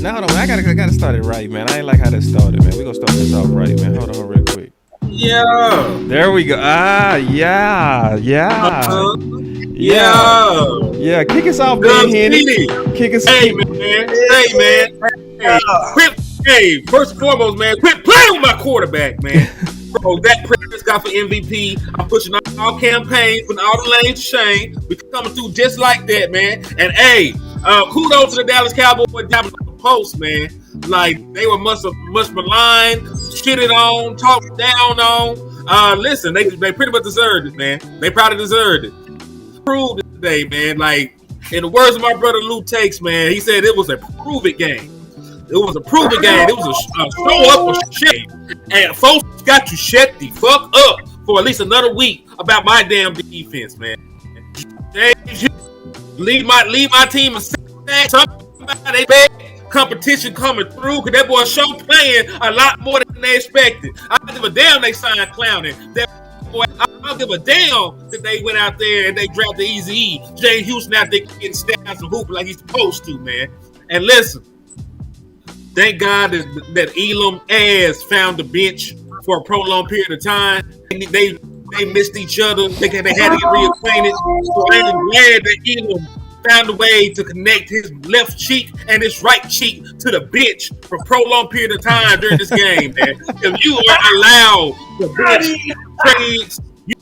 No, no, I gotta start it right, man. I ain't like how that started, man. We gonna start this off right, man. Hold on, real quick. Yeah. There we go. Yeah. Yeah. Kick us off, man. Henny. Kick us. Hey, man. Hey, first and foremost, man, quit playing with my quarterback, man. Bro, Dak Prescott for MVP. I'm pushing all campaigns, putting all the lanes to shame. We coming through just like that, man. And hey, kudos to the Dallas Cowboys down the post, man. Like they were much maligned, shitted on, talked down on. Listen, they pretty much deserved it, man. They probably deserved it. Proved it today, man. Like in the words of my brother Lou Takes, man, he said it was a prove it game. It was a prove-it game. It was a show up or shit. And folks got you shut the fuck up for at least another week about my damn defense, man. Leave my team and somebody bad competition coming through because that boy show playing a lot more than they expected. I don't give a damn they signed Clowning. That boy, I don't give a damn that they went out there and they drafted Easy Jay Houston out there getting stats and hooping like he's supposed to, man. And listen. Thank God that Elam ass found the bench for a prolonged period of time. They missed each other. They had to get reacquainted. So I'm glad that Elam found a way to connect his left cheek and his right cheek to the bench for a prolonged period of time during this game, man. If you are allowed to bench trades, you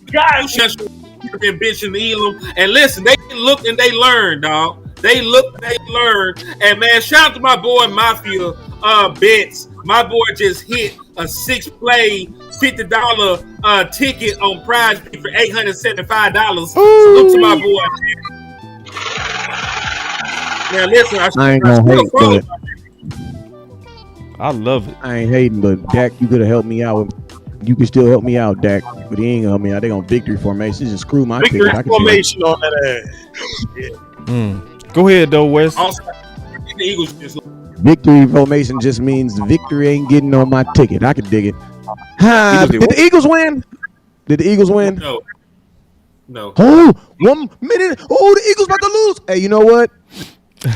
should have been benching Elam. And listen, they looked and they learned, dog. They looked, they learned. And man, shout out to my boy Mafia Bets. My boy just hit a 6-play $50 ticket on Prize Picks for $875. Salute to my boy. Now listen, I ain't gonna hate, but I love it. I ain't hating, but Dak, you could have helped me out. You can still help me out, Dak, but he ain't gonna help me out. They gonna victory formation. Just screw my victory ticket. Formation on that ass. Go ahead, though, Wes. Also, the Eagles just victory formation just means the victory ain't getting on my ticket. I can dig it. Did the Eagles win? Did the Eagles win? No. Oh, 1 minute. Oh, the Eagles about to lose. Hey, you know what?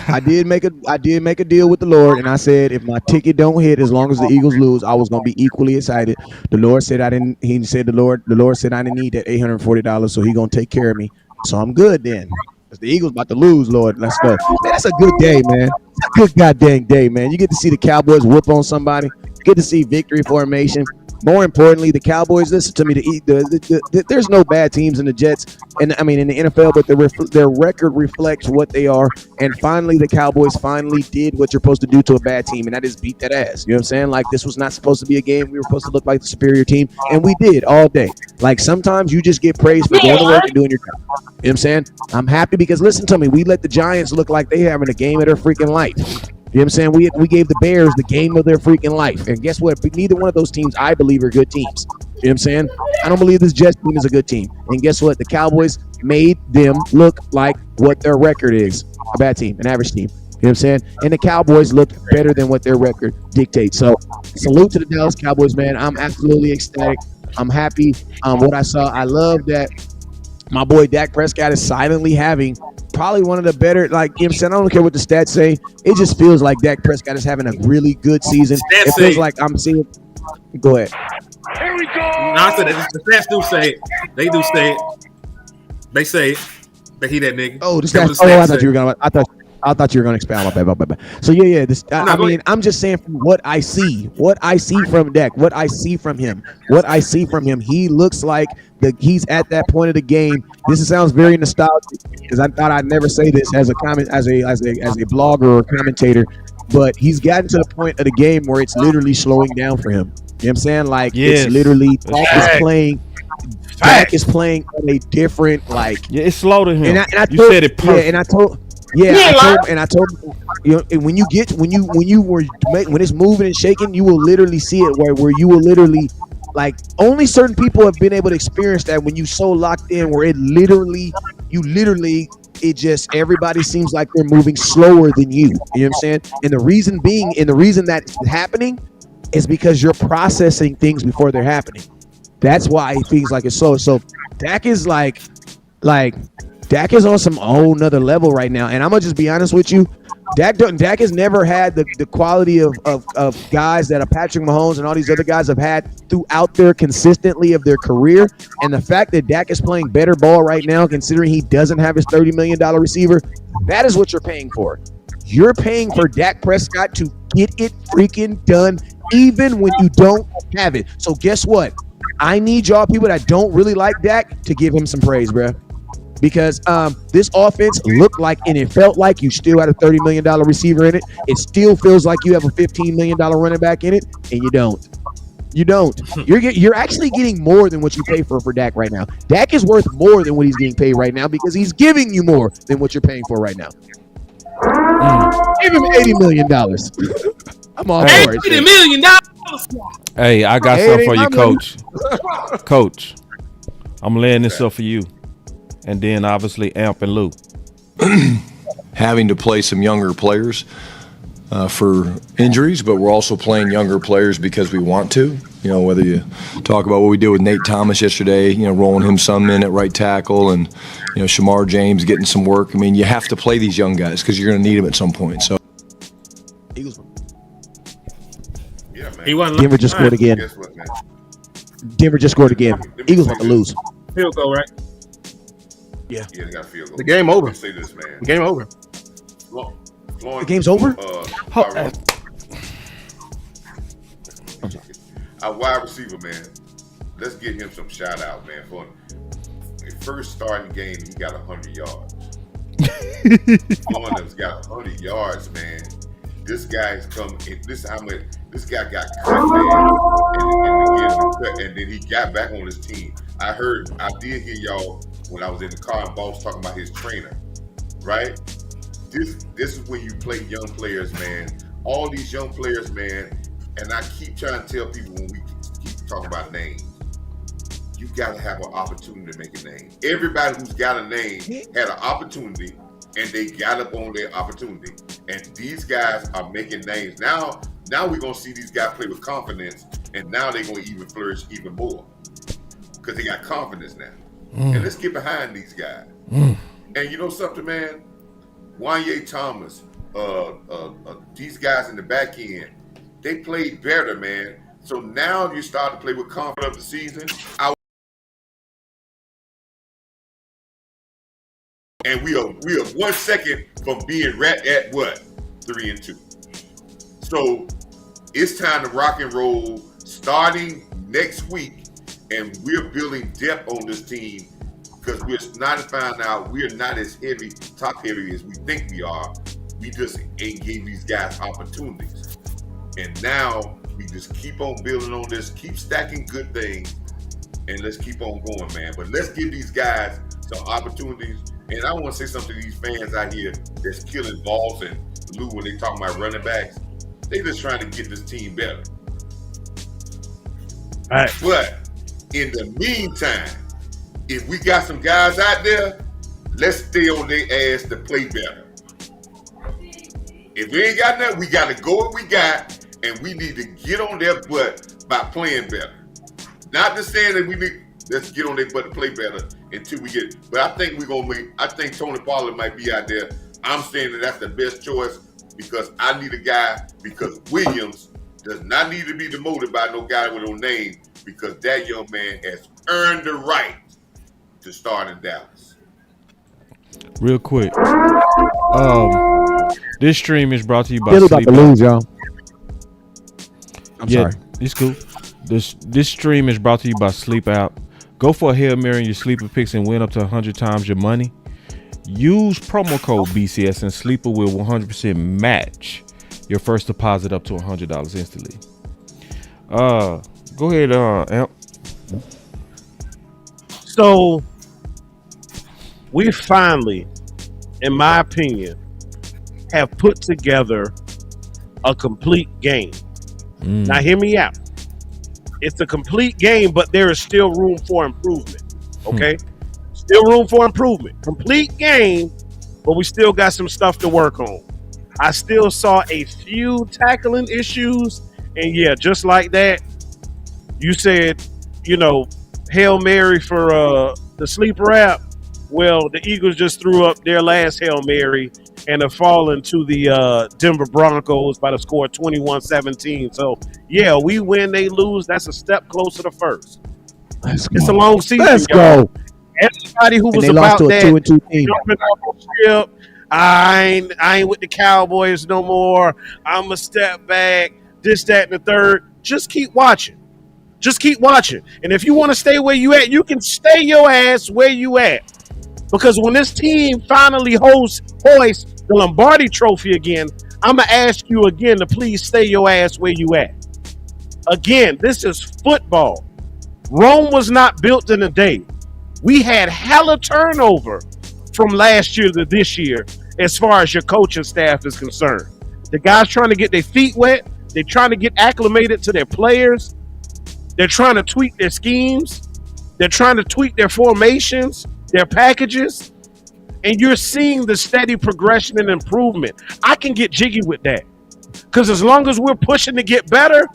I did make a deal with the Lord, and I said if my ticket don't hit, as long as the Eagles lose, I was gonna be equally excited. The Lord said I didn't. He said the Lord said I didn't need that $840, so He gonna take care of me. So I'm good then. Cause the Eagles about to lose, Lord. Let's go. Man, that's a good day, man. It's a good goddamn day, man. You get to see the Cowboys whoop on somebody. You get to see victory formation. More importantly, the Cowboys, listen to me, there's no bad teams in the Jets, and I mean in the NFL, but their record reflects what they are. And finally, the Cowboys finally did what you're supposed to do to a bad team, and that is beat that ass. You know what I'm saying? Like, this was not supposed to be a game. We were supposed to look like the superior team, and we did all day. Like, sometimes you just get praised for going to work and doing your job. You know what I'm saying? I'm happy because, listen to me, we let the Giants look like they having a game of their freaking life. You know what I'm saying? We gave the Bears the game of their freaking life. And guess what? Neither one of those teams, I believe, are good teams. You know what I'm saying? I don't believe this Jets team is a good team. And guess what? The Cowboys made them look like what their record is. A bad team, an average team. You know what I'm saying? And the Cowboys looked better than what their record dictates. So, salute to the Dallas Cowboys, man. I'm absolutely ecstatic. I'm happy what I saw. I love that my boy Dak Prescott is silently having probably one of the better, like, you know what I'm saying? I don't care what the stats say. It just feels like Dak Prescott is having a really good season. It feels like I'm seeing. Go ahead. Here we go. No, I said the stats do say it. They do say it. They say it. They hear that nigga. Oh, the stats. Oh, I thought you were gonna. I thought you were gonna expound. My bad. So yeah. I mean, I'm just saying from what I see from Dak, what I see from him, he looks like he's at that point of the game. This sounds very nostalgic because I thought I'd never say this as a comment, as a blogger or commentator, but he's gotten to the point of the game where it's literally slowing down for him. You know what I'm saying? Like, it's literally Dak is playing at a different, like, it's slow to him. And you said it perfect. Yeah, and I told him, you know, and when it's moving and shaking, you will literally see it where you will literally, like, only certain people have been able to experience that when you so locked in where everybody seems like they're moving slower than you. You know what I'm saying? And the reason that's happening is because you're processing things before they're happening. That's why it feels like it's slow. So Dak is like Dak is on some whole nother level right now. And I'm going to just be honest with you. Dak has never had the quality of guys that Patrick Mahomes and all these other guys have had throughout their consistently of their career. And the fact that Dak is playing better ball right now, considering he doesn't have his $30 million receiver, that is what you're paying for. You're paying for Dak Prescott to get it freaking done, even when you don't have it. So guess what? I need y'all people that don't really like Dak to give him some praise, bro. Because this offense looked like and it felt like you still had a $30 million receiver in it. It still feels like you have a $15 million running back in it, and you don't. You don't. You're actually getting more than what you pay for Dak right now. Dak is worth more than what he's getting paid right now because he's giving you more than what you're paying for right now. Give him $80 million. I'm all for it. $80 million. Hey, I got something for you, Coach. Coach, I'm laying this up for you. And then obviously Amp and Lou. Having to play some younger players for injuries, but we're also playing younger players because we want to. You know, whether you talk about what we did with Nate Thomas yesterday, you know, rolling him some in at right tackle, and you know, Shamar James getting some work. I mean, you have to play these young guys because you're going to need them at some point. So, Eagles. Yeah, man. Denver just scored again. Guess what, man? Denver just scored again. Eagles about to lose. Field goal, right? Yeah. Yeah, they got a field goal. The game over. Say this, man. The game over. The game's over? Our wide receiver, man. Let's get him some shout out, man. For his first starting game, he got 100 yards. One of them's got 100 yards, man. This guy's come. This is how much. This guy got cut, man, and then he got back on his team. I did hear y'all when I was in the car and Boss talking about his trainer, right? This is when you play young players, man. All these young players, man, and I keep trying to tell people when we keep talking about names, you got to have an opportunity to make a name. Everybody who's got a name had an opportunity, and they got up on their opportunity. And these guys are making names. Now we're going to see these guys play with confidence, and now they're going to even flourish even more because they got confidence now. And let's get behind these guys. And you know something, man? Wanye Thomas, these guys in the back end, they played better, man. So now you start to play with confidence of the season. And we are 1 second from being right at what? 3-2. So it's time to rock and roll starting next week. And we're building depth on this team because we're not found out we're not as top heavy as we think we are. We just ain't gave these guys opportunities. And now we just keep on building on this, keep stacking good things, and let's keep on going, man. But let's give these guys some opportunities. And I want to say something to these fans out here that's killing balls and Lou when they talking about running backs. They just trying to get this team better. All right. But in the meantime, if we got some guys out there, let's stay on their ass to play better. If we ain't got nothing, we got to go what we got, and we need to get on their butt by playing better. Not just saying that let's get on their butt to play better until we get. But I think I think Tony Pollard might be out there. I'm saying that that's the best choice because I need a guy because Williams does not need to be demoted by no guy with no name because that young man has earned the right to start in Dallas. Real quick. This stream is brought to you by Still about to lose, y'all. I'm sorry. It's cool. This stream is brought to you by Sleep Out. Go for a Hail Mary in your sleeper picks and win up to 100 times your money. Use promo code BCS and Sleeper will 100% match your first deposit up to $100 instantly. Go ahead, Amp. So we finally, in my opinion, have put together a complete game. Now hear me out. It's a complete game, but there is still room for improvement. Okay? Still room for improvement. Complete game, but we still got some stuff to work on. I still saw a few tackling issues, and yeah, just like that, you said, Hail Mary for the sleeper app. Well, the Eagles just threw up their last Hail Mary and have fallen to the Denver Broncos by the score 21-17. So, yeah, we win, they lose. That's a step closer to first. It's a long season. Let's y'all. go. Everybody who And was they lost about to a that 2-2 team. jumping off the ship, I ain't with the Cowboys no more. I'm a step back, this, that, and the third. Just keep watching. Just keep watching. And if you want to stay where you at, you can stay your ass where you at. Because when this team finally hoists the Lombardi Trophy again, I'm going to ask you again to please stay your ass where you at. Again, this is football. Rome was not built in a day. We had hella turnover from last year to this year as far as your coaching staff is concerned. The guys trying to get their feet wet. They're trying to get acclimated to their players. They're trying to tweak their schemes. They're trying to tweak their formations, their packages, and you're seeing the steady progression and improvement. I can get jiggy with that because as long as we're pushing to get better,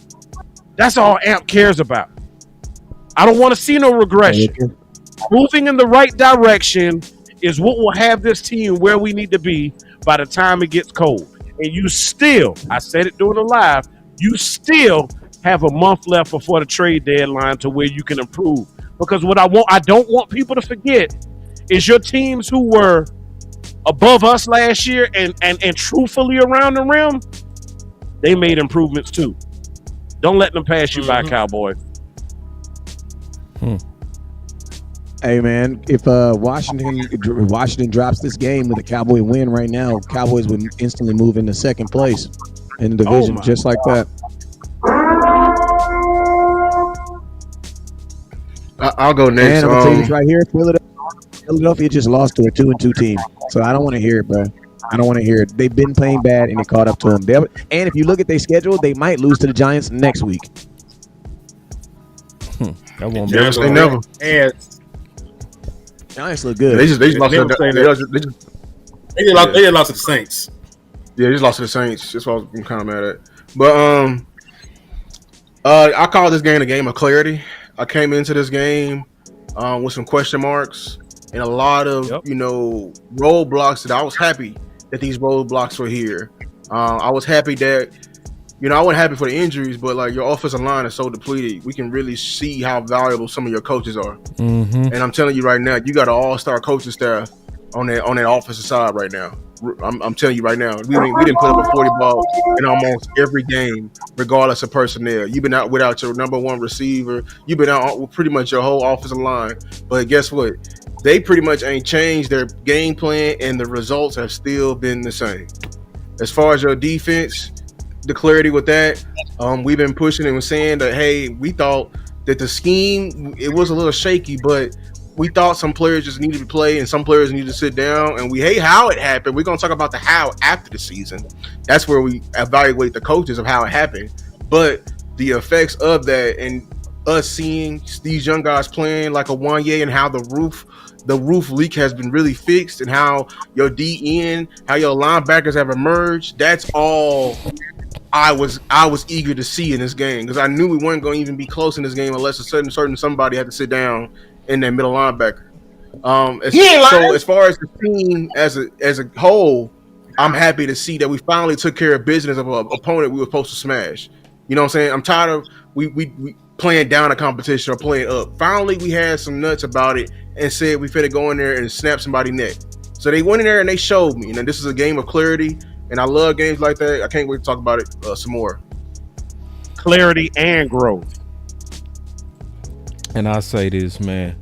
that's all AMP cares about. I don't want to see no regression. Moving in the right direction is what will have this team where we need to be by the time it gets cold. And you still, I said it during the live, you still have a month left before the trade deadline to where you can improve. Because what I don't want people to forget is your teams who were above us last year and truthfully around the rim, they made improvements too. Don't let them pass you by, Cowboys. Hey man, if Washington drops this game with a Cowboy win right now, Cowboys would instantly move into second place in the division just like that. I'll go next. And I'm gonna tell you this right here, Philadelphia just lost to a 2-2 team, so I don't want to hear it, bro. I don't want to hear it. They've been playing bad, and it caught up to them. And if you look at their schedule, they might lose to the Giants next week. That won't be. They never. Giants look good. They just lost. They just lost to the Saints. Yeah, they just lost to the Saints. That's what I'm kind of mad at. But I call this game a game of clarity. I came into this game with some question marks and a lot of roadblocks that I was happy that these roadblocks were here. I was happy that I wasn't happy for the injuries, but like your offensive line is so depleted, we can really see how valuable some of your coaches are. And I'm telling you right now, you got an all-star coaching staff on that offensive side right now. I'm telling you right now, we didn't put up a 40 ball in almost every game, regardless of personnel. You've been out without your number one receiver. You've been out with pretty much your whole offensive line. But guess what? They pretty much ain't changed their game plan, and the results have still been the same. As far as your defense, the clarity with that, we've been pushing and saying that, hey, we thought that the scheme, it was a little shaky, but we thought some players just needed to play and some players needed to sit down, and we hate how it happened. We're going to talk about the how after the season. That's where we evaluate the coaches of how it happened. But the effects of that and us seeing these young guys playing like a Wanye and how the roof leak has been really fixed and how your DN, how your linebackers have emerged, that's all I was eager to see in this game because I knew we weren't going to even be close in this game unless a certain somebody had to sit down in that middle linebacker. So as far as the team as a whole, I'm happy to see that we finally took care of business of an opponent we were supposed to smash. You know what I'm saying? I'm tired of we playing down a competition or playing up. Finally, we had some nuts about it and said we finna go in there and snap somebody's neck. So they went in there and they showed me. And this is a game of clarity, and I love games like that. I can't wait to talk about it some more. Clarity and growth. And I say this, man.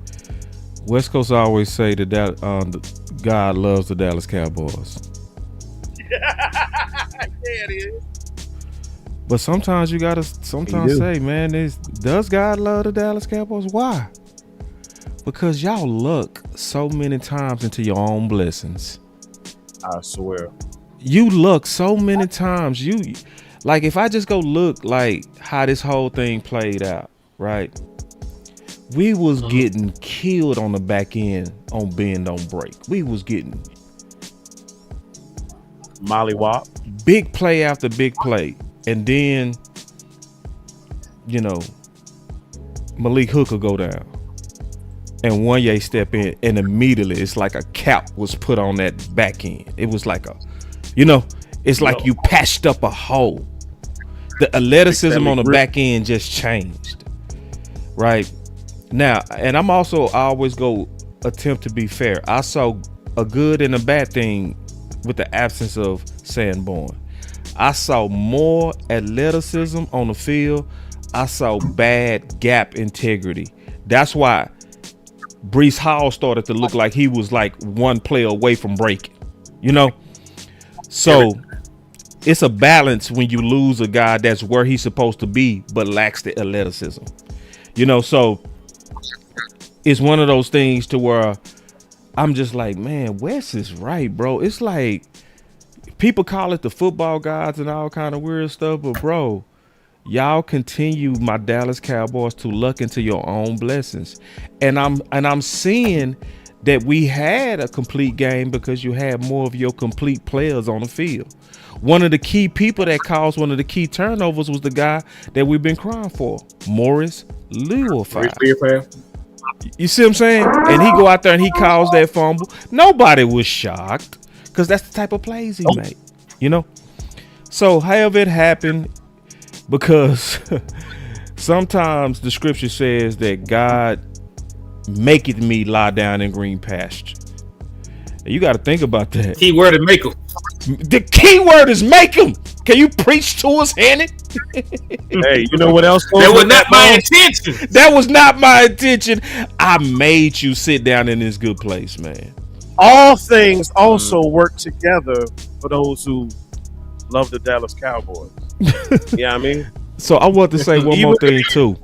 West Coast always say that God loves the Dallas Cowboys. Yeah, it is. But sometimes you gotta say, man, does God love the Dallas Cowboys? Why? Because y'all look so many times into your own blessings. I swear. You look so many times. Like if I just go look like how this whole thing played out, right? We was getting killed on the back end on bend don't break. We was getting mollywop. Big play after big play. And then, Malik Hooker go down. and Wanye step in, and immediately it's like a cap was put on that back end. It was like it's like you patched up a hole. The athleticism on the back end just changed, right? Now, and I always go attempt to be fair. I saw a good and a bad thing with the absence of Sanborn. I saw more athleticism on the field. I saw bad gap integrity. That's why Breece Hall started to look like he was like one play away from breaking, So it's a balance when you lose a guy that's where he's supposed to be but lacks the athleticism, So it's one of those things to where I'm just like, man, Wes is right, bro. It's like people call it the football gods and all kind of weird stuff, but bro, y'all continue my Dallas Cowboys to luck into your own blessings. And I'm seeing that we had a complete game because you had more of your complete players on the field. One of the key people that caused one of the key turnovers was the guy that we've been crying for, Morris Leofai. You see what I'm saying? And he go out there and he calls that fumble. Nobody was shocked because that's the type of plays he made, So however it happened, because sometimes the scripture says that God maketh me lie down in green pasture. You got to think about that. Key word is make them. The key word is make them. Can you preach to us, Hanny? Hey, you know what else? That was not my intention. That was not my intention. I made you sit down in this good place, man. All things also work together for those who love the Dallas Cowboys. Yeah, I mean. So I want to say one more thing too.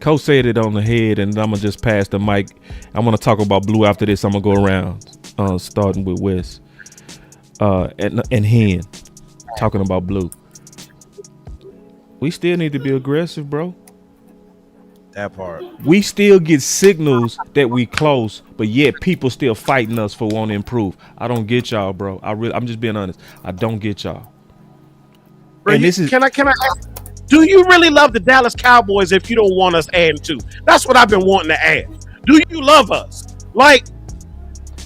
Coach said it on the head, and I'm gonna just pass the mic. I'm gonna talk about Blue after this. I'm gonna go around, starting with Wes, and Hen, talking about Blue. We still need to be aggressive, bro. That part. We still get signals that we close, but yet people still fighting us for wanting to improve. I don't get y'all, bro. I'm just being honest. I don't get y'all. Bro, can I ask, do you really love the Dallas Cowboys if you don't want us adding to? That's what I've been wanting to add. Do you love us? Like,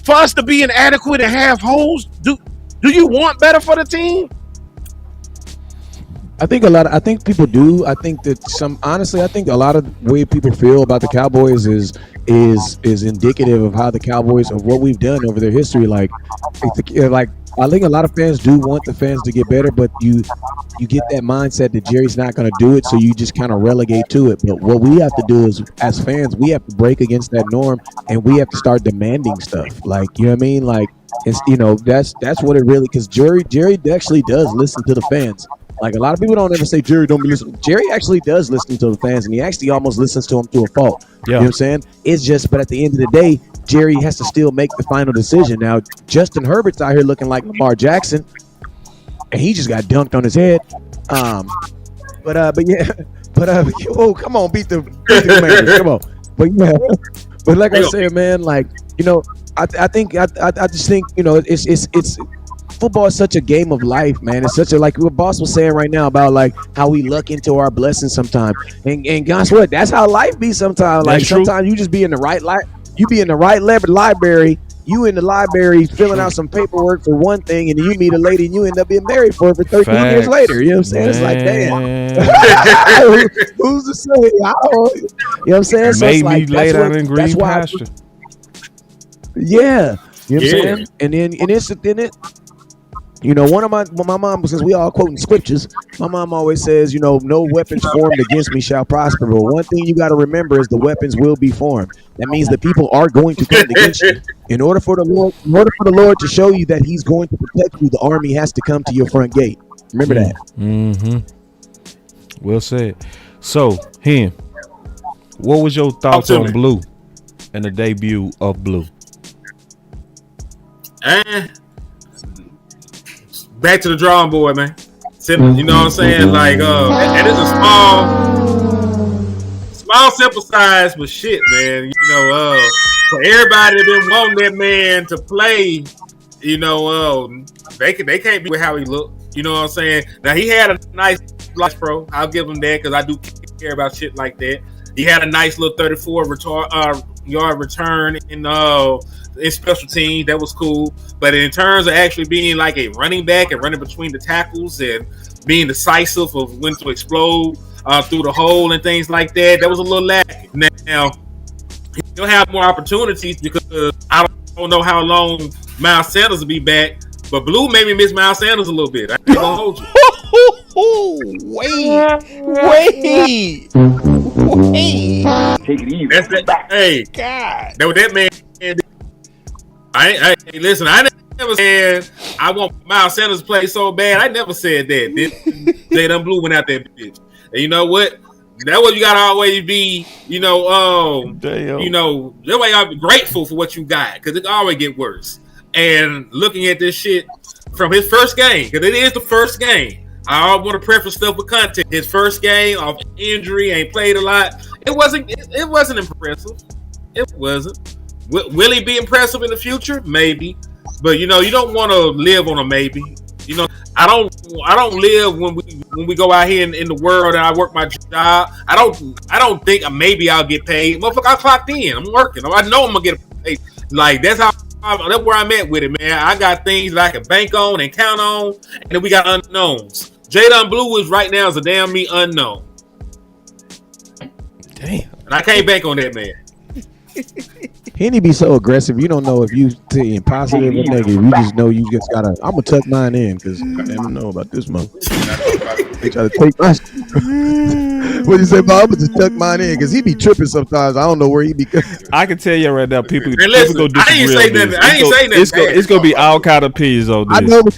for us to be inadequate and have holes, do you want better for the team? I think people do. I think that honestly, I think a lot of the way people feel about the Cowboys is indicative of how the Cowboys, of what we've done over their history. Like I think a lot of fans do want the fans to get better, but you get that mindset that Jerry's not going to do it, so you just kind of relegate to it. But what we have to do is, as fans, we have to break against that norm, and we have to start demanding stuff. Like, you know what I mean? Like, it's, that's what it really, because Jerry actually does listen to the fans. Like, a lot of people don't ever say Jerry don't be listening. Jerry actually does listen to the fans, and he actually almost listens to them to a fault. Yeah. You know what I'm saying? It's just, but at the end of the day, Jerry has to still make the final decision. Now, Justin Herbert's out here looking like Lamar Jackson, and he just got dunked on his head. Oh, come on, beat the Commanders, come on. But like I said, man, like, I just think, it's football is such a game of life, man. It's such a, like what Boss was saying right now about like how we luck into our blessings sometimes. And guess what? That's how life be sometimes. Like sometimes you just be in the right library. You in the library filling out some paperwork for one thing, and then you meet a lady and you end up being married for 13 years later. You know what I'm saying? It's like, damn. Who's to say? You know what I'm saying? So made me lay down in green pasture. Yeah. You know what I'm saying? And then one of my mom, since we all quoting scriptures, my mom always says, no weapons formed against me shall prosper. But one thing you got to remember is the weapons will be formed. That means the people are going to come against you. In order for the Lord to show you that He's going to protect you, the army has to come to your front gate. Remember that. Mm-hmm. Well said. So, Hen, what was your thoughts on Blue and the debut of Blue? Back to the drawing board, man. Simple, you know what I'm saying? Like, and it's a small sample size, but shit, man. For everybody that been wanting that man to play, they can't be with how he looked. You know what I'm saying? Now he had a nice life, pro. I'll give him that because I do care about shit like that. He had a nice little 34 yard return in special teams. That was cool. But in terms of actually being like a running back and running between the tackles and being decisive of when to explode through the hole and things like that, that was a little lacking. Now, he'll have more opportunities because I don't know how long Miles Sanders will be back. But Blue made me miss Miles Sanders a little bit. I ain't gonna hold you. Wait. Take it easy. That's that. Hey, God. that was that man. Listen. I never said I want Miles Sanders to play so bad. I never said that. Then Jaydon Blue went out there, bitch. And you know what? That's what you gotta always be. That way I'll be grateful for what you got because it always get worse. And looking at this shit from his first game, because it is the first game. I always want to preface stuff with context. His first game off injury, ain't played a lot. It wasn't impressive. It wasn't. Will he be impressive in the future? Maybe. But you don't want to live on a maybe. I don't live when we go out here in the world and I work my job. I don't think maybe I'll get paid. Motherfucker, I clocked in. I'm working. I know I'm gonna get paid. Like that's where I'm at with it, man. I got things that I can bank on and count on, and then we got unknowns. Jaydon Blue is right now is a damn me unknown. Damn. And I can't bank on that, man. Henny be so aggressive. You don't know if you saying positive or negative. You just know you just gotta. I'm gonna tuck mine in because I don't know about this month. They try to take my. What you say, Bob? I'm gonna just tuck mine in because he be tripping sometimes. I don't know where he be. I can tell you right now, people Listen, go disagree I ain't say nothing. I ain't say nothing. It's gonna be all kind of opinions on this. I know, but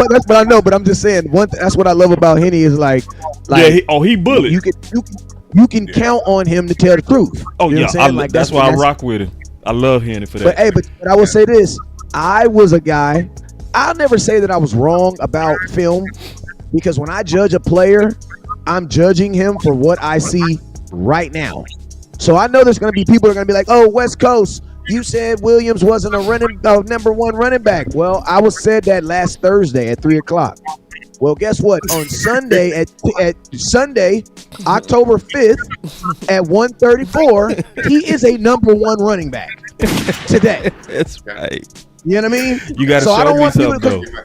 that's what I know. But I'm just saying that's what I love about Henny is like he bullied. You can count on him to tell the truth. Oh, you know yeah. what I'm saying? Like, that's why I rock with him. I love hearing it for that. But I will say this. I was a guy. I'll never say that I was wrong about film because when I judge a player, I'm judging him for what I see right now. So I know there's going to be people that are going to be like, oh, West Coast, you said Williams wasn't a number one running back. Well, I was said that last Thursday at 3:00. Well, guess what? On Sunday at Sunday, October 5th at 1:34, he is a number one running back today. That's right. You know what I mean? You got to show I don't me want people something, to though.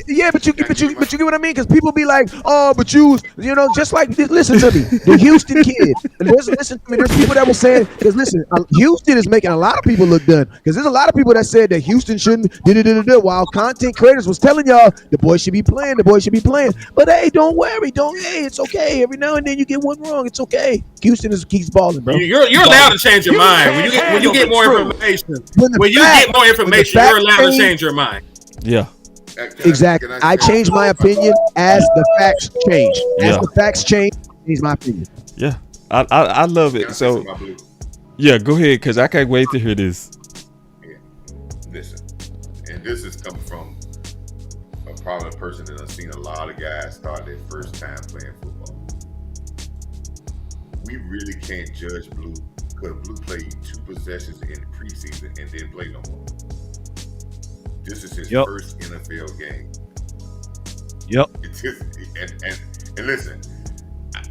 Yeah, but you get what I mean? Because people be like, oh, but just like, listen to me. The Houston kid. Listen to me. There's people that were saying, because listen, Houston is making a lot of people look done. Because there's a lot of people that said that Houston shouldn't, while content creators was telling y'all, the boy should be playing. But hey, don't worry. Hey, it's okay. Every now and then you get one wrong. It's okay. Houston keeps balling, bro. You're allowed to change your mind. When you get more information, you're allowed to change your mind. Yeah. Exactly. I change my opinion as the facts change. As the facts change my opinion. Yeah. I love it. So, yeah, go ahead, because I can't wait to hear this. Yeah. Listen, and this is coming from a prominent person that I've seen a lot of guys start their first time playing football. We really can't judge Blue because Blue played 2 possessions in the preseason and didn't play no more. This is his first NFL game. Yep. And listen,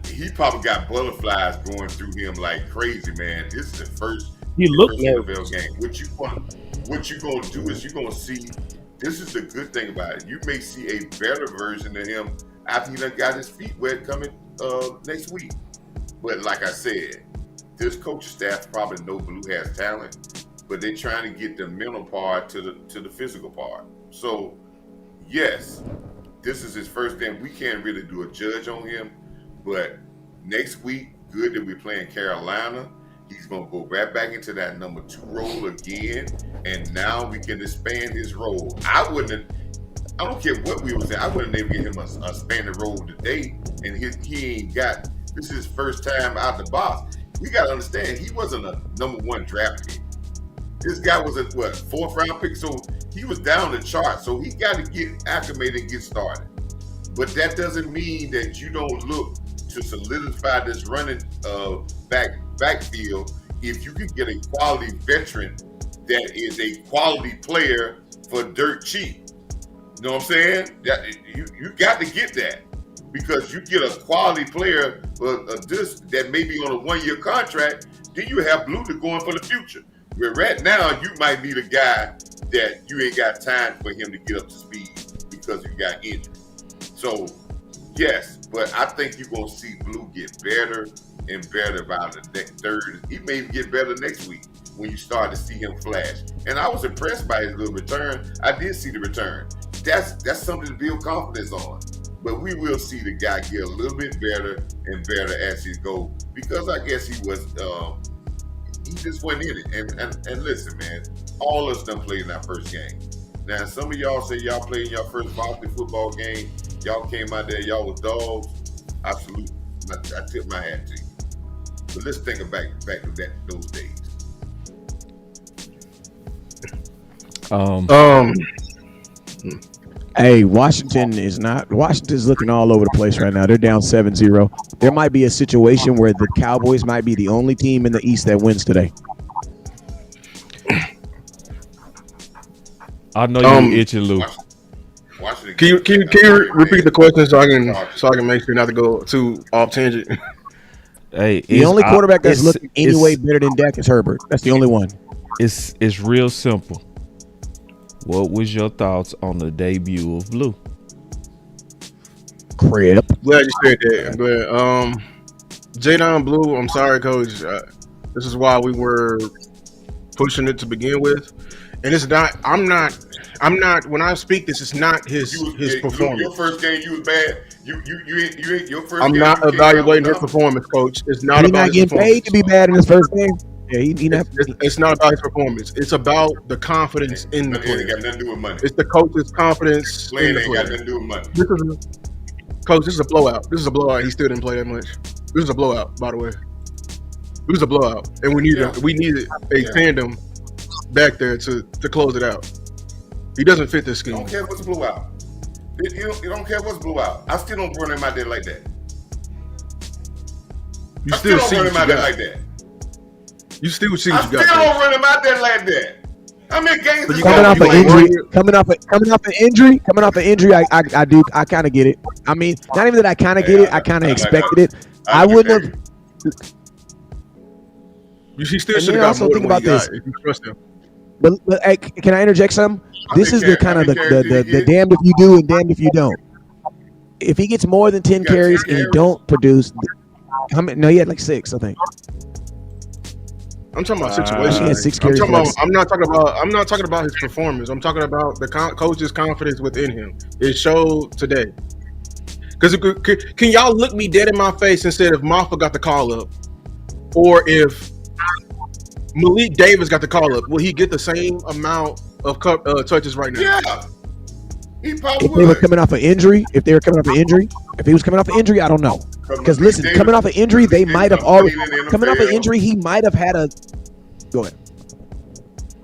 he probably got butterflies going through him like crazy, man. This is the first NFL game. What you gonna do is you're gonna see. This is the good thing about it. You may see a better version of him after he done got his feet wet coming next week. But like I said, this coaching staff probably know Blue has talent, but they're trying to get the mental part to the physical part. So, yes, this is his first game. We can't really do a judge on him, but next week, good that we're playing Carolina. He's going to go right back into that number 2 role again, and now we can expand his role. I don't care what we was saying. I wouldn't even give him a expanded role today, and he ain't got. This is his first time out the box. We got to understand, he wasn't a number 1 draft pick. This guy was a 4th round pick, so he was down the chart. So he got to get acclimated and get started. But that doesn't mean that you don't look to solidify this running backfield if you can get a quality veteran that is a quality player for dirt cheap. You know what I'm saying? You got to get that because you get a quality player that may be on a 1-year contract, then you have Blue to go in for the future. But right now, you might need a guy that you ain't got time for him to get up to speed because you got injured. So, yes, but I think you're going to see Blue get better and better by the next third. He may get better next week when you start to see him flash. And I was impressed by his little return. I did see the return. That's something to build confidence on. But we will see the guy get a little bit better and better as he goes, because I guess he just went in it. And listen, man, all of us done played in our first game. Now, some of y'all say y'all played in your first varsity football game. Y'all came out there, y'all was dogs. I salute. I tip my hat to you. But let's think back to those days. Hey, Washington's looking all over the place right now. They're down 7-0. There might be a situation where the Cowboys might be the only team in the East that wins today. I know you itching, Lou. Can you repeat the question so I can make sure not to go too off tangent? Hey, the only quarterback that's looking any way better than Dak is Herbert. That's the only one. It's real simple. What was your thoughts on the debut of Blue? Crap. Glad you said that. But Jaydon Blue, I'm sorry, Coach. This is why we were pushing it to begin with, and it's not. I'm not. When I speak this, it's not his performance. Your first game, you was bad. You your first. I'm game, not evaluating his performance, Coach. It's not He's about not his getting performance. paid to be bad in his first game. Yeah, it's not about his performance. It's about the confidence in the player. It ain't got nothing to do with money. It's the coach's confidence in the Ain't player. got nothing to do with money. Coach, this is a blowout. This is a blowout. He still didn't play that much. This is a blowout, by the way. This is a blowout, and we needed a tandem back there to close it out. He doesn't fit this scheme. I don't care what's blowout. You don't care what's blowout. I still don't run him out there like that. You still see don't run what him out you there got. like that. You still see I what you still got. don't run him out there like that. How many games is Coming off an injury, I kind of get it. I mean, not even that I kind of get it. I kind of expected it. I wouldn't have. You still And should then have got also more think than what about he got this. if you trust him. But hey, can I interject some? This is the kind of the damned if you do and damned if you don't. If he gets more than 10 carries and he don't produce, how many? No, he had like 6, I think. I'm talking about situation. He had 6 carries. I'm not talking about his performance. I'm talking about the coach's confidence within him. It showed today. Because can y'all look me dead in my face and say if Marv got the call up, or if Malik Davis got the call up, will he get the same amount of touches right now? Yeah. He probably If they were coming off an injury, if he was coming off an injury, I don't know. Because listen, coming off an injury, they might have already coming off an injury. He might have had a. Go ahead.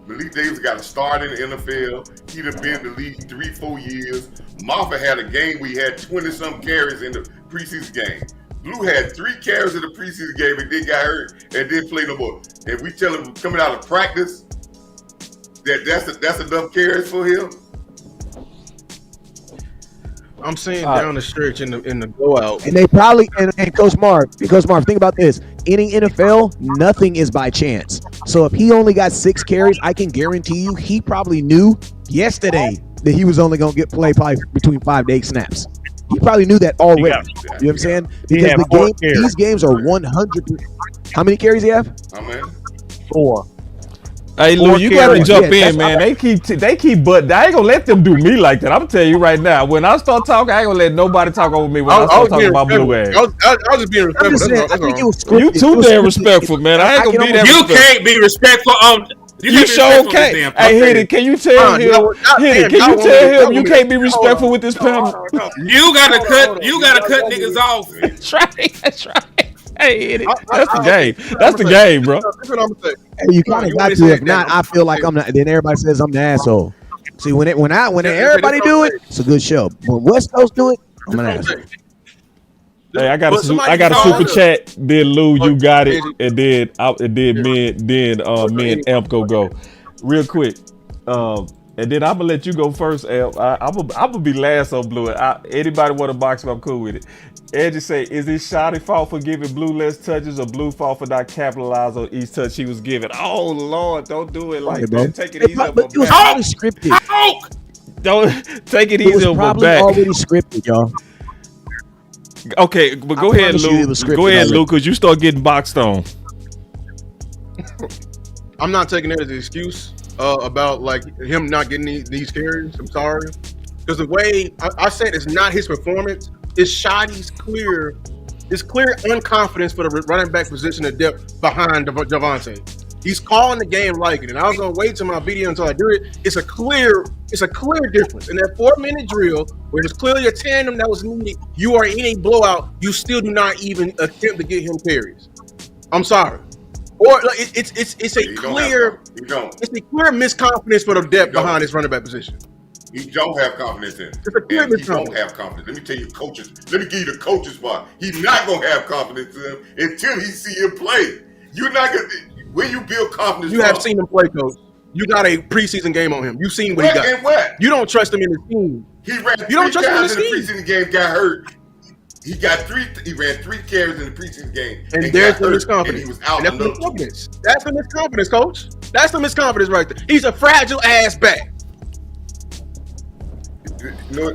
Malik Davis got to start in the NFL. He'd have been in the league 3-4 years. Marv had a game where he had 20-some carries in the preseason game. Blue had 3 carries in the preseason game and then got hurt and didn't play no more. And we tell him coming out of practice that's enough carries for him. I'm saying down the stretch in the blowout. And they probably and Coach Marv, think about this. In the NFL, nothing is by chance. So if he only got 6 carries, I can guarantee you he probably knew yesterday that he was only going to get play probably between 5 to 8 snaps. He probably knew that already. You know what I'm saying? Because these games are 100. How many carries do you have? How many? 4. Hey, Lou, you got to jump in, man. They keep but I ain't gonna let them do me like that. I'm telling you right now. When I start talking, I ain't gonna let nobody talk over me when I start talking about Blue ass. I was just being respectful. I think it was scripted. You too damn respectful, man. I ain't gonna be that. You can't be respectful on. You sure can't. Hey, hit it. Can you tell him? Hit it. Can you tell him you can't be respectful with this panel? You gotta cut niggas off. That's right. That's right. Hey, hit it. That's the game. That's the game, bro. That's what I'm saying. Hey, you kind of got to. If not, I feel like I'm not. Then everybody says I'm the asshole. See, when everybody do it, it's a good show. When West Coast do it, I'm an asshole. Hey, I got a super chat. Then Lou, you got it, and then me and Amp go. Real quick. And then I'm gonna let you go first, El. I'm gonna be last on Blue. Anybody want to box? I'm cool with it. Ed just say, is it Shotty fault for giving Blue less touches, or Blue fault for not capitalizing on each touch he was given? Oh Lord, don't do it like that. Take it easy on my But it was back. probably scripted. Don't take it It easy was on my probably back. already scripted, y'all. Okay, but go ahead, promise you it was Luke. Go scripted ahead, already. Luke, because you start getting boxed on. I'm not taking that as an excuse about like him not getting these carries. I'm sorry, because the way I said it's not his performance. It's Shotty's clear unconfidence for the running back position of depth behind Javonte. He's calling the game like it, and I was gonna wait till my video until I do it. It's a clear difference. In that 4-minute drill, where there's clearly a tandem that was needed, you are in a blowout. You still do not even attempt to get him carries. I'm sorry. Or like, it's a clear misconfidence for the depth behind his running back position. He don't have confidence in him. It's a clear He don't misconfidence. have confidence. Let me tell you, coaches. Let me give you the coaches part. He's not gonna have confidence in him until he see him play. You're not gonna. When you build confidence, You have seen him play, coach. You got a preseason game on him. You've seen what he got. And what? You don't trust him in the team. He ran You don't 3 trust him in times the in the preseason game. Got hurt. He ran 3 carries in the preseason game. And there's the got hurt, misconfidence. And he was out. And that's the misconfidence. That's the misconfidence, coach. That's the misconfidence right there. He's a fragile ass back. You know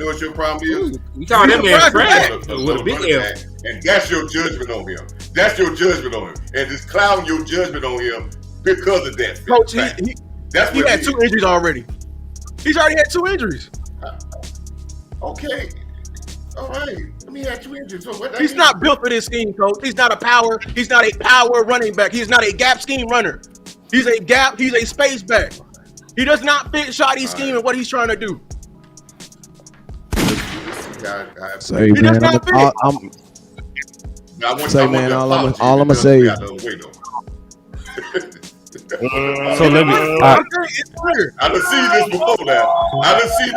what your problem is? We call that man Fred A with a little big running L. back, and that's your judgment on him. That's your judgment on him, and just clouding your judgment on him because of that. Coach, he That's what had 2 injuries already. He's already had 2 injuries. Okay. All right. Let me ask you injuries. So what that He's mean? not built for this scheme, coach. He's not a power running back. He's not a gap scheme runner. He's a space back. He does not fit Shotty's scheme and what he's trying to do. Say, He does man, not fit. all I'm gonna say is, So let me. It's clear. I done seen this before now. I done seen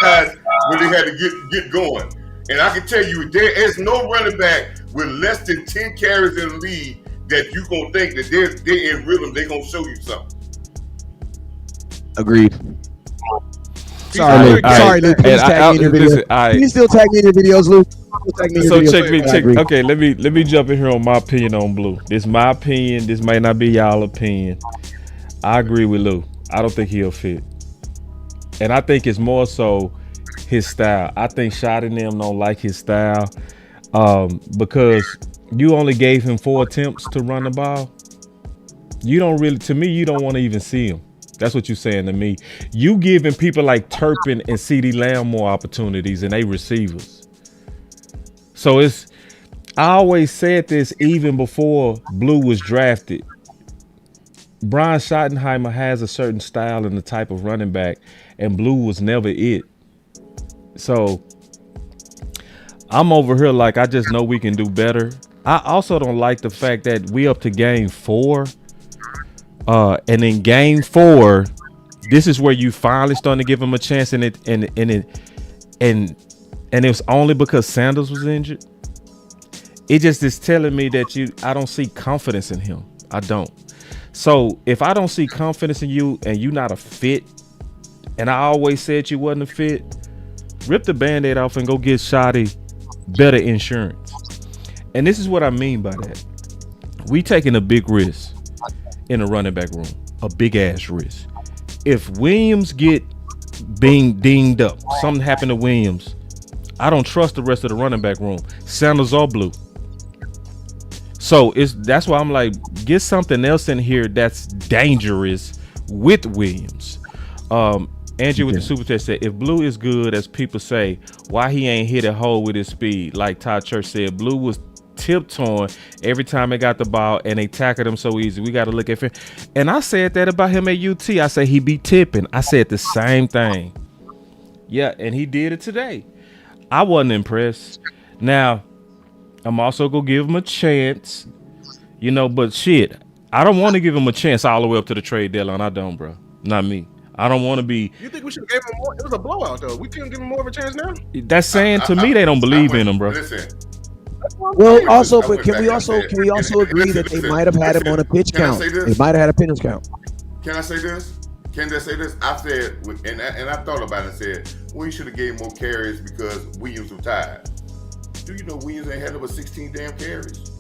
guys when they had to get going. And I can tell you, there is no running back with less than 10 carries in the league that you gonna think that they're in rhythm, they're gonna show you something. agreed. Sorry, Luke. Please tag me in your videos. Please still tag me in your videos, Luke. So check. Okay, let me jump in here on my opinion on Blue. This is my opinion. This might not be y'all opinion. I agree with Lou. I don't think he'll fit, and I think it's more so his style. I think Shotty and them don't like his style because you only gave him 4 attempts to run the ball. You don't really, to me, you don't want to even see him. That's what you're saying to me. You giving people like Turpin and CeeDee Lamb more opportunities and they receivers. So I always said this even before Blue was drafted. Brian Schottenheimer has a certain style and the type of running back, and Blue was never it. So I'm over here like I just know we can do better. I also don't like the fact that we up to game 4. And in game 4, this is where you finally starting to give him a chance, and it was only because Sanders was injured. It just is telling me that I don't see confidence in him. I don't. So if I don't see confidence in you and you not a fit, and I always said you wasn't a fit, rip the Band-Aid off and go get Shotty better insurance. And this is what I mean by that. We taking a big risk in a running back room, a big ass risk. If Williams get being dinged up, something happened to Williams, I don't trust the rest of the running back room, Sanders or Blue. So that's why I'm like, get something else in here that's dangerous with Williams. Andrew with the super chat said, if Blue is good as people say, why he ain't hit a hole with his speed? Like Todd Church said, Blue was tiptoeing every time they got the ball and they tackled him so easy. We got to look at him. And I said that about him at UT. I said he be tipping. I said the same thing. Yeah, and he did it today. I wasn't impressed. Now, I'm also going to give him a chance, but shit, I don't want to give him a chance all the way up to the trade deadline. I don't, bro. Not me. I don't want to be. You think we should have gave him more? It was a blowout, though. We couldn't give him more of a chance now. That's saying to me they don't believe in him, bro. Listen. Well, also, but can we also agree that they might have had him on a pitch count? They might have had a pitch count. Can I say this? Can I say this? I said, and I thought about it and said, we should have gave more carries because Williams was tired. Do you know Williams ain't had over 16 damn carries?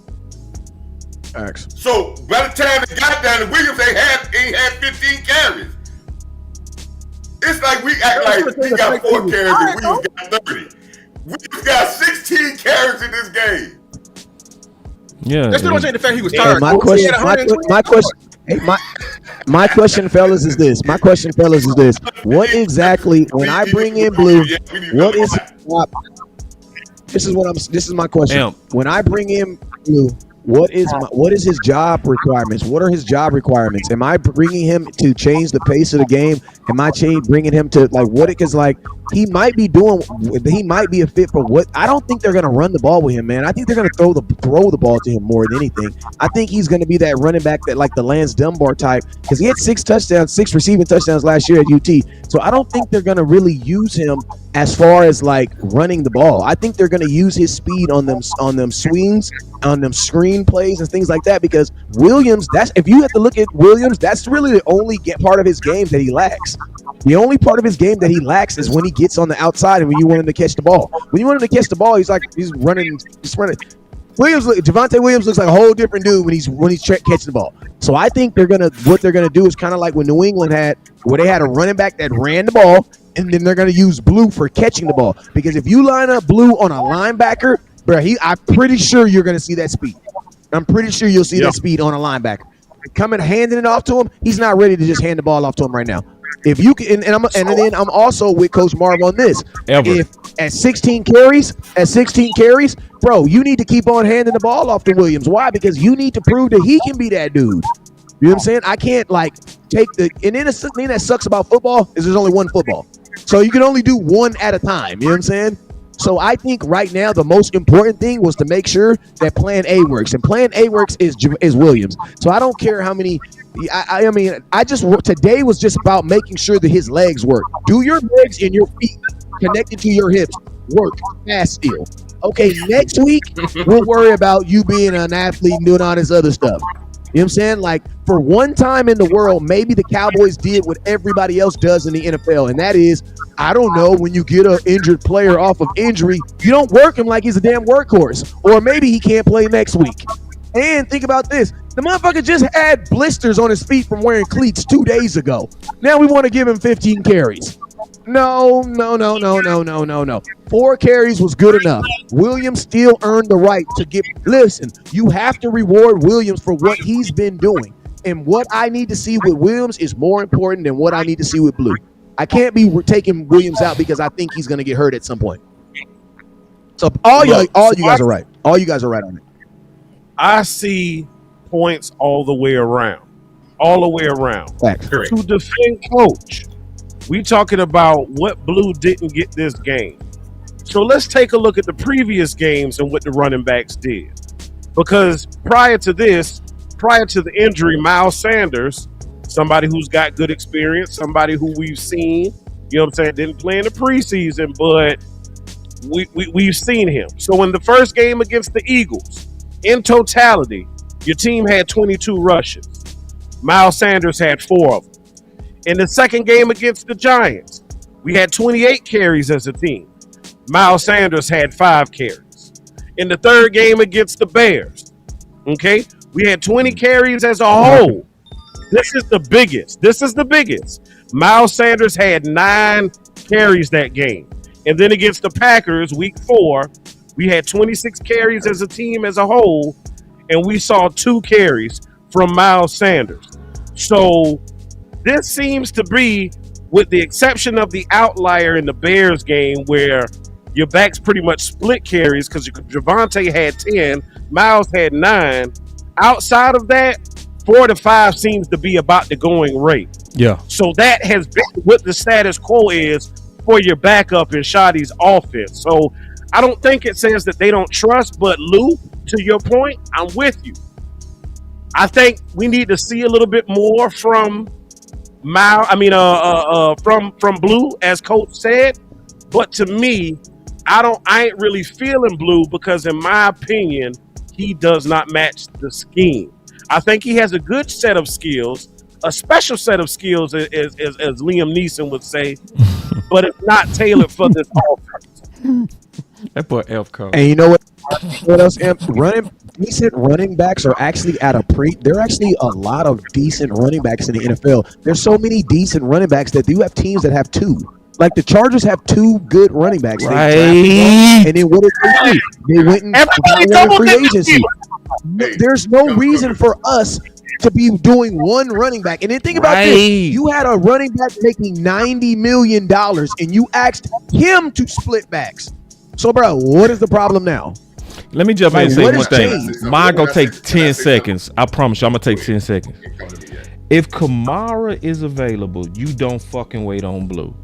Facts. So by the time they got down, Williams ain't had 15 carries. It's like we act like he got 4 carries and Williams got 30. Williams got 16 carries in this game. Yeah. That's still don't change the fact he was tired. My question, fellas, is this. What exactly, when I bring in Blue, what is this is my question. Damn. When I bring in Blue, what is his job requirements? What are his job requirements? Am I bringing him to change the pace of the game? Am I bringing him to like what? Because like he might be a fit for what? I don't think they're gonna run the ball with him, man. I think they're gonna throw the ball to him more than anything. I think he's gonna be that running back that like the Lance Dunbar type because he had 6 receiving touchdowns last year at UT. So I don't think they're gonna really use him as far as like running the ball. I think they're gonna use his speed on them swings, on them screen plays and things like that because Williams, if you have to look at Williams, that's really the only part of his game that he lacks. The only part of his game that he lacks is when he gets on the outside and when you want him to catch the ball. When you want him to catch the ball, he's running. Javonte Williams looks like a whole different dude when he's catching the ball. So I think what they're gonna do is kind of like when New England where they had a running back that ran the ball, and then they're gonna use Blue for catching the ball. Because if you line up Blue on a linebacker, bro, I'm pretty sure you're gonna see that speed. I'm pretty sure you'll see that speed on a linebacker. Handing it off to him, he's not ready to just hand the ball off to him right now. If you can, and then I'm also with Coach Marv on this. If at 16 carries, bro, you need to keep on handing the ball off to Williams. Why? Because you need to prove that he can be that dude. You know what I'm saying? I can't like take and then the thing that sucks about football is there's only one football. So you can only do one at a time. You know what I'm saying? So I think right now the most important thing was to make sure that Plan A works, and Plan A works is Williams. So I don't care how many. I mean, today was just about making sure that his legs work. Do your legs and your feet connected to your hips work fast still? Okay, next week we'll worry about you being an athlete and doing all this other stuff. You know what I'm saying? Like, for one time in the world, maybe the Cowboys did what everybody else does in the NFL, and that is, I don't know, when you get an injured player off of injury, you don't work him like he's a damn workhorse, or maybe he can't play next week. And think about this. The motherfucker just had blisters on his feet from wearing cleats 2 days ago. Now we want to give him 15 carries. No. 4 carries was good enough. Williams still earned the right to listen, you have to reward Williams for what he's been doing. And what I need to see with Williams is more important than what I need to see with Blue. I can't be taking Williams out because I think he's going to get hurt at some point. So all you guys are right. All you guys are right on it. I see points all the way around. Facts. To defend Coach, we talking about what Blue didn't get this game. So let's take a look at the previous games and what the running backs did. Because prior to the injury, Miles Sanders, somebody who's got good experience, somebody who we've seen, you know what I'm saying, didn't play in the preseason, but we've seen him. So in the first game against the Eagles, in totality, your team had 22 rushes. Miles Sanders had 4 of them. In the second game against the Giants, we had 28 carries as a team. Miles Sanders had 5 carries. In the third game against the Bears, okay, we had 20 carries as a whole. This is the biggest. Miles Sanders had 9 carries that game. And then against the Packers, week 4, we had 26 carries as a team as a whole, and we saw 2 carries from Miles Sanders. So this seems to be, with the exception of the outlier in the Bears game where your backs pretty much split carries because Javonte had 10, Miles had 9. Outside of that, 4 to 5 seems to be about the going rate. Yeah. So that has been what the status quo is for your backup in Shotty's offense. So I don't think it says that they don't trust, but Lou, to your point, I'm with you. I think we need to see a little bit more from from Blue, as Coach said. But to me, I ain't really feeling Blue because, in my opinion, he does not match the scheme. I think he has a good set of skills, a special set of skills, as Liam Neeson would say, but it's not tailored for this offense. That boy F code. And you know what? What else? Decent running backs are actually at a There are actually a lot of decent running backs in the NFL. There's so many decent running backs that you have teams that have two. Like the Chargers have two good running backs. Right. And then what did they do? They went and got one free agency. There's no reason for us to be doing one running back. And then think about this. You had a running back making $90 million and you asked him to split backs. So, bro, what is the problem now? Let me jump in and say what one has thing. changed? Mine gonna take 10 seconds. I promise you, I'm gonna take 10 seconds. If Kamara is available, you don't fucking wait on Blue.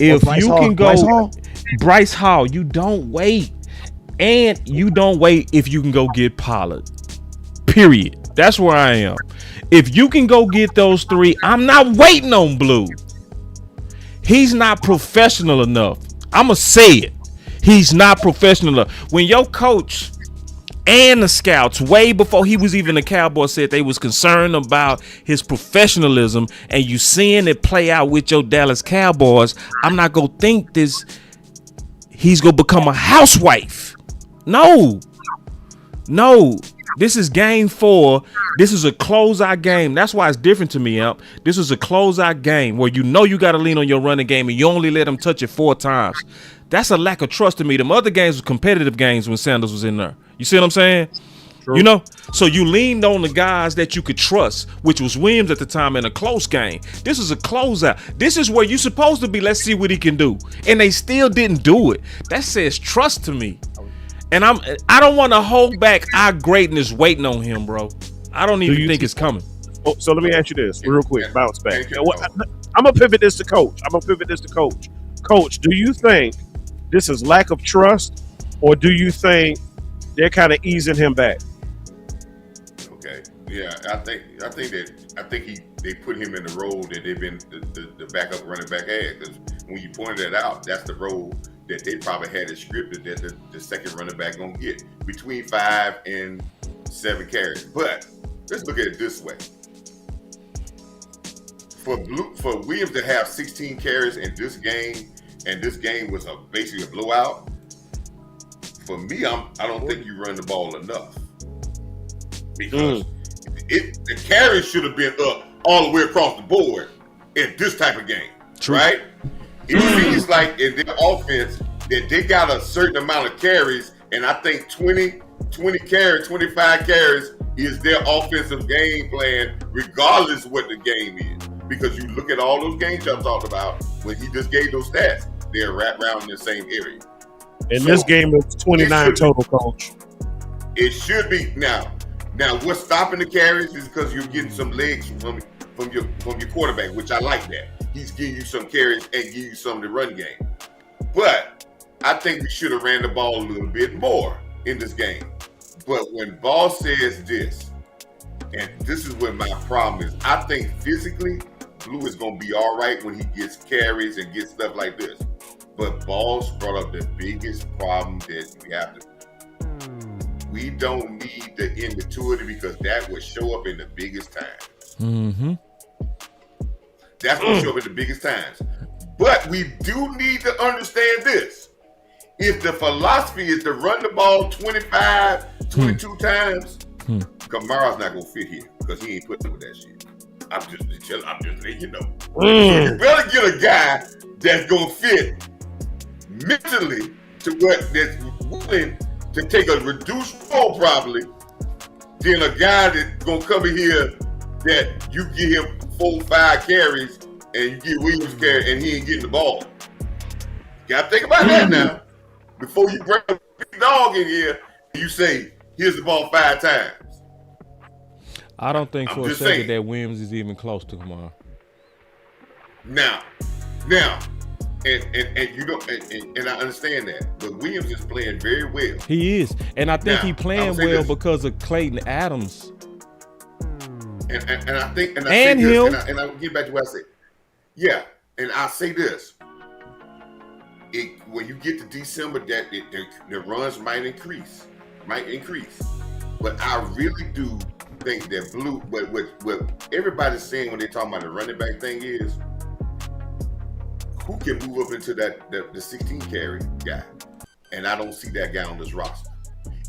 If you can go Bryce Hall, you don't wait. And you don't wait if you can go get Pollard. Period. That's where I am. If you can go get those three, I'm not waiting on Blue. He's not professional enough. I'ma say it. He's not professional enough. When your coach and the scouts, way before he was even a Cowboy, said they was concerned about his professionalism, and you seeing it play out with your Dallas Cowboys, I'm not gonna think he's gonna become a housewife. No. This is game 4. This is a closeout game. That's why it's different to me, Amp. This is a closeout game where you got to lean on your running game and you only let him touch it 4 times. That's a lack of trust to me. Them other games were competitive games when Sanders was in there. You see what I'm saying? True. You know? So you leaned on the guys that you could trust, which was Williams at the time in a close game. This is a closeout. This is where you're supposed to be. Let's see what he can do. And they still didn't do it. That says trust to me. And I don't want to hold back our greatness waiting on him, bro. I don't even think it's coming. Oh, so let me ask you this real quick. Bounce back. I'm going to pivot this to Coach. Coach, do you think this is lack of trust, or do you think they're kind of easing him back? Okay. Yeah, I think they put him in the role that they've been the backup running back had. Because when you pointed that out, that's the role that they probably had it scripted that the second running back gonna get between 5 and 7 carries. But let's look at it this way: for Williams to have 16 carries in this game, and this game was basically a blowout. For me, I don't think you run the ball enough, because the carries should have been up all the way across the board in this type of game. True. Right? It seems like in their offense that they got a certain amount of carries, and I think 20 carries, 25 carries is their offensive game plan, regardless of what the game is. Because you look at all those games I talked about when he just gave those stats, they're right around in the same area. And so, this game was 29 total, Coach. It should be now. Now, what's stopping the carries is because you're getting some legs from your quarterback, which I like that. He's giving you some carries and give you some of the run game. But I think we should have ran the ball a little bit more in this game. But when Boss says this, and this is where my problem is, I think physically Blue is going to be all right when he gets carries and gets stuff like this. But Boss brought up the biggest problem that we have to. We don't need the immaturity, because that will show up in the biggest times. Mm-hmm. That's going to show up in the biggest times. But we do need to understand this. If the philosophy is to run the ball 25, 22 times, Kamara's not going to fit here, because he ain't putting up with that shit. I'm just letting you know. You better get a guy that's going to fit mentally to what that's willing to take a reduced role probably, than a guy that's going to come in here that you give him 4-5 carries and you get Williams carry and he ain't getting the ball. You got to think about that now. Before you bring a big dog in here, you say, here's the ball 5 times. I don't think for a second that Williams is even close to Kamara. Now, and you don't, and I understand that, but Williams is playing very well. He is, and I think he's playing well because of Clayton Adams. And I think, and I'll get back to what I said. Yeah, and I say this: when you get to December, that the runs might increase, but I really do think that Blue, but what everybody's saying when they're talking about the running back thing is, who can move up into the 16 carry guy? And I don't see that guy on this roster.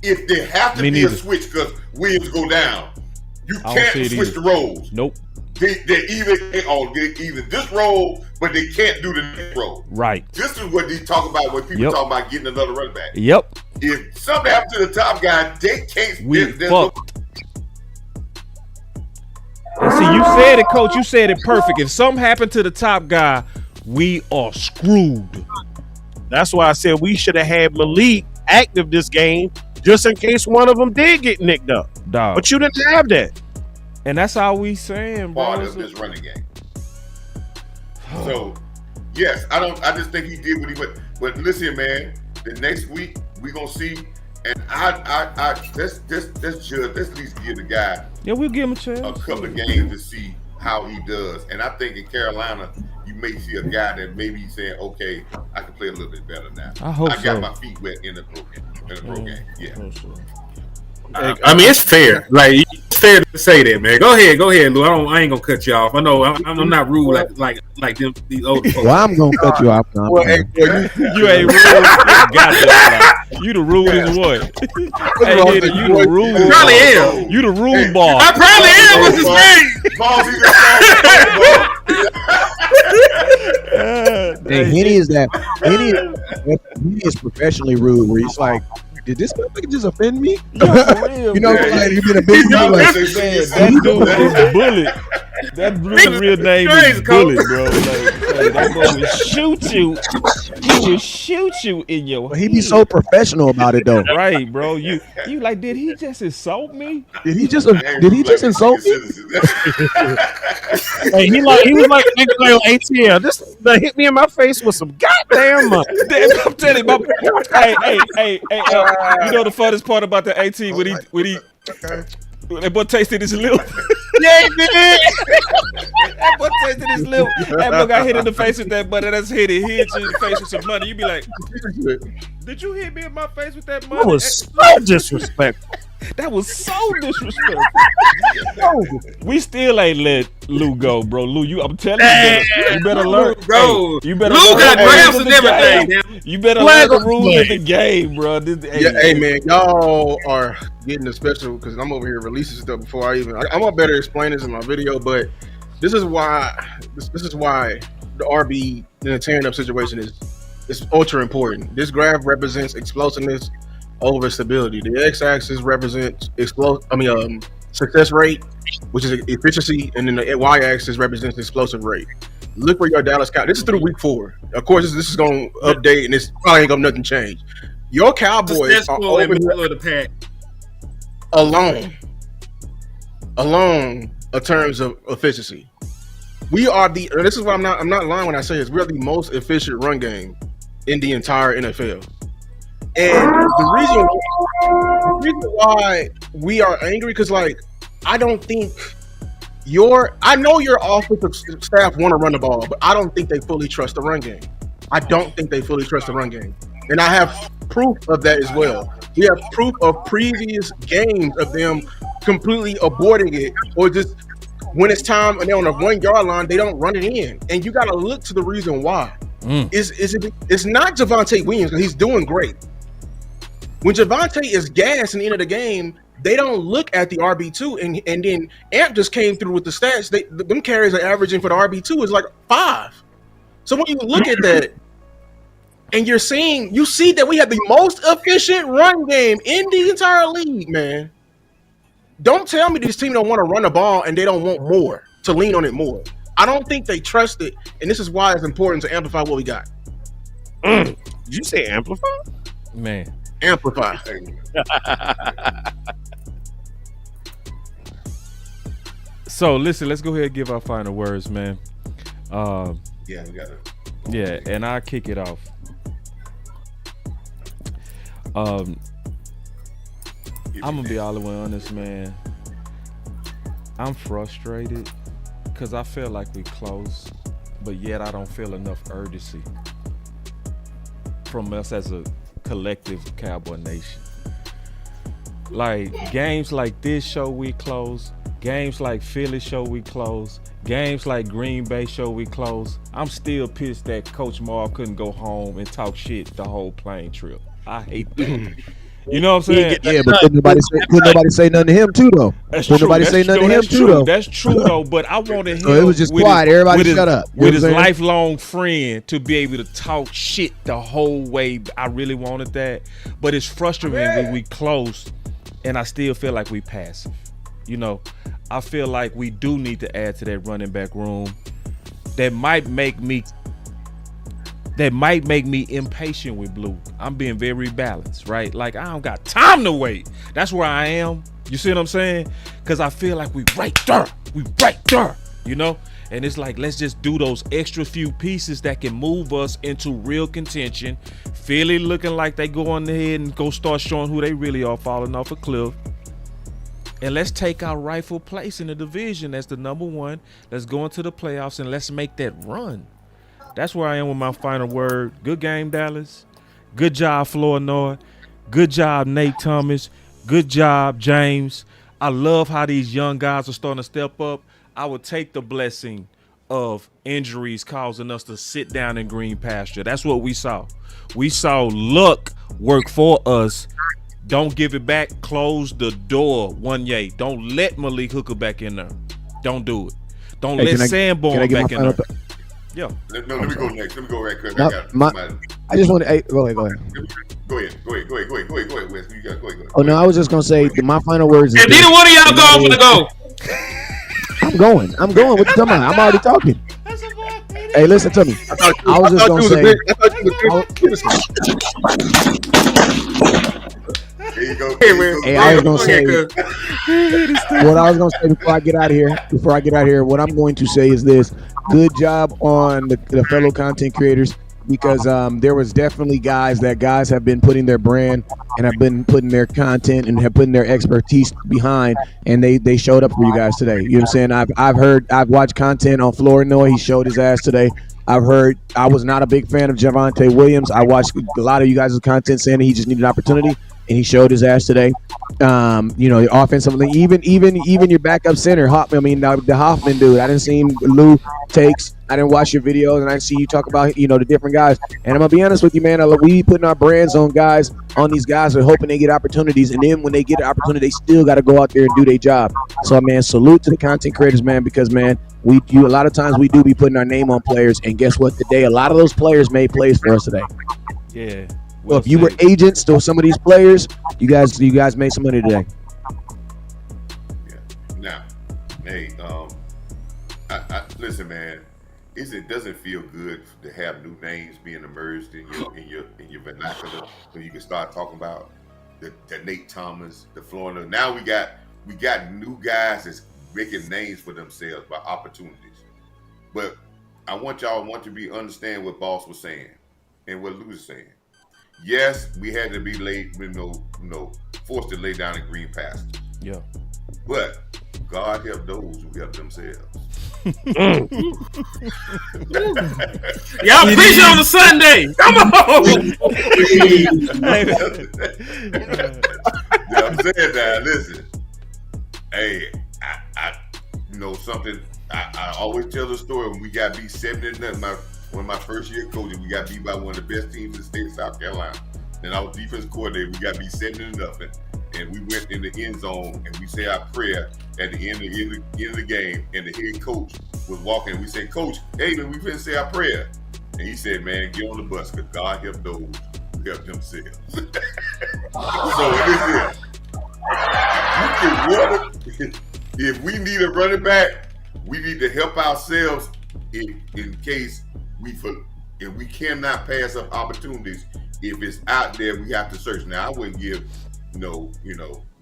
If there have to be a switch because Williams go down, you can't switch the roles. Nope. They either this role, but they can't do the next role. Right. This is what they talk about when people talk about getting another running back. Yep. If something happens to the top guy, they can't. And see, you said it, Coach. You said it perfect. If something happened to the top guy, we are screwed. That's why I said we should have had Malik active this game just in case one of them did get nicked up. Dog. But you didn't have that. And that's all we saying, bro. Part of this running game. So, yes, I just think he did what he went. But listen, man, the next week we gonna see, and let's judge. Let's at least give the guy. Yeah, we'll give him a chance. A couple of games to see how he does. And I think in Carolina, you may see a guy that maybe he's saying, okay, I can play a little bit better now. I got my feet wet in the pro game. Yeah. I mean, it's fair. Like, it's fair to say that, man. Go ahead, Lou. I ain't gonna cut you off. I know I'm not rude like these older folks. Well, I'm gonna cut you off. You ain't rude. You the rudest one. Hey, nigga, you the rude. I probably am. You the rude ball. I probably am. What's his name? Hey, Henny is professionally rude. Where he's like, did this motherfucker just offend me? Yeah, for real, you know, like you been a big deal. Like, that dude is Bullet. That dude's real name is Bullet, bro. Like, that boy will shoot you. He will shoot you in your head. He be so professional about it, though. Right, bro. You like, did he just insult me? Did he just insult me? Hey, he was like on ATL. This hit me in my face with some goddamn money. I'm telling you, hey, you know the funniest part about the AT when he that boy tasted his lip. Yeah, he did. That boy tasted his lip. That boy got hit in the face with that money. That's hit. He hit you in the face with some money. You be like, did you hit me in my face with that money? That was so disrespectful. That was so disrespectful. We still ain't let Lou go, bro. Lou, I'm telling you better learn. Bro, you better Lou learn got the grabs rules and of the everything. game. You better learn the rules of the game, bro. Hey man, y'all are getting the special because I'm over here releasing stuff before I'm gonna better explain this in my video, but this is why the RB in a tearing up situation is ultra important. This graph represents explosiveness over stability. The x-axis represents success rate, which is efficiency, and then the y-axis represents explosive rate. Look where your Dallas Cowboys. This is through week 4. Of course, this is going to update, and it's probably ain't going to nothing change. Your Cowboys are over here the pack. alone in terms of efficiency. We are and this is what I'm not lying when I say this. We're the most efficient run game in the entire NFL. And the reason why we are angry, because I don't think I know your offensive staff want to run the ball, but I don't think they fully trust the run game. And I have proof of that as well. We have proof of previous games of them completely aborting it, or just when it's time and they're on the 1 yard line, they don't run it in. And you got to look to the reason why. It's not Javonte Williams, because he's doing great. When Javonte is gassed in the end of the game, they don't look at the RB2, and then Amp just came through with the stats. Them carries are averaging for the RB2 is like 5. So when you look at that, and you see that we have the most efficient run game in the entire league, man. Don't tell me this team don't want to run the ball and they don't want more, to lean on it more. I don't think they trust it, and this is why it's important to amplify what we got. Did you say amplify? Man. Amplify. So listen, let's go ahead and give our final words, man. Yeah, we got it. Yeah, and I'll kick it off. I'm gonna be all the way honest, man. I'm frustrated because I feel like we close, but yet I don't feel enough urgency from us as a collective Cowboy Nation. Like games like this show we close. Games like Philly show we close. Games like Green Bay show we close. I'm still pissed that Coach Marv couldn't go home and talk shit the whole plane trip. I hate that. You know what I'm saying? Yeah, but couldn't nobody say nothing to him too though. That's Couldn't true. nobody say nothing to him That's too true. though. That's true though. But I wanted him. So it was just with quiet. Everybody with shut up. You know With his what I'm saying? lifelong friend to be able to talk shit the whole way. I really wanted that. But it's frustrating when we close, and I still feel like we passive. You know, I feel like we do need to add to that running back room. That might make me impatient with Blue. I'm being very balanced, right? Like I don't got time to wait. That's where I am. You see what I'm saying? Because I feel like we right there, you know? And it's like, let's just do those extra few pieces that can move us into real contention. Philly looking like they go on ahead and go start showing who they really are, falling off a cliff. And let's take our rightful place in the division as the number one. Let's go into the playoffs and let's make that run. That's where I am with my final word. Good game, Dallas. Good job, Flournoy. Good job, Nate Thomas. Good job, James. I love how these young guys are starting to step up. I would take the blessing of injuries causing us to sit down in green pasture. That's what we saw. We saw luck work for us. Don't give it back. Close the door. Wanye. Don't let Malik Hooker back in there. Don't do it. Don't let Sanborn back in there. Yeah. Let me go next. Let me go right quick. No, I just want to. Hey, go ahead. Go ahead, Wes. You got go ahead. Oh no, I was just gonna say my final words. And neither one of y'all go, I'm gonna go. I'm going. What you talking about? I'm already talking. Hey, listen to me. I was just gonna say. There you go. Hey, I was gonna say. What I was gonna say before I get out of here. What I'm going to say is this: good job on the fellow content creators, because there was definitely guys have been putting their brand and have been putting their content and have putting their expertise behind, and they showed up for you guys today. You know what I'm saying? I've watched content on Flournoy. He showed his ass today. I was not a big fan of Javonte Williams. I watched a lot of you guys' content saying he just needed an opportunity, and he showed his ass today. The offensively, even your backup center, the Hoffman dude. I didn't see Lou takes. I didn't watch your videos, and I see you talk about the different guys. And I'm gonna be honest with you, man. We putting our brands on these guys. We're hoping they get opportunities, and then when they get an opportunity, they still got to go out there and do their job. So, man, salute to the content creators, man, because man, a lot of times we do be putting our name on players, and guess what? Today, a lot of those players made plays for us today. Yeah. Well, if you were agents to some of these players, you guys made some money today. Yeah. Now, hey, listen, man. It doesn't feel good to have new names being emerged in your vernacular, so you can start talking about the Nate Thomas, the Florida. Now we got new guys that's making names for themselves by opportunities. But I want to understand what Boss was saying and what Lou was saying. Yes, we had to be forced to lay down in green pastures. Yeah. But God help those who help themselves. Y'all preach on a Sunday. Come on. I'm saying that. Listen, hey, I something. I always tell the story when we got beat 7-0. One of my first year coaching, we got beat by one of the best teams in the state of South Carolina. And I was defense coordinator. We got beat 7-0, and we went in the end zone and we say our prayer at the end of the game. And the head coach was walking. We said, "Coach, hey man, we finna say our prayer." And he said, "Man, get on the bus because God help those who help themselves." So listen, if we need a running back, we need to help ourselves in case if we cannot pass up opportunities. If it's out there, we have to search. Now, I wouldn't give,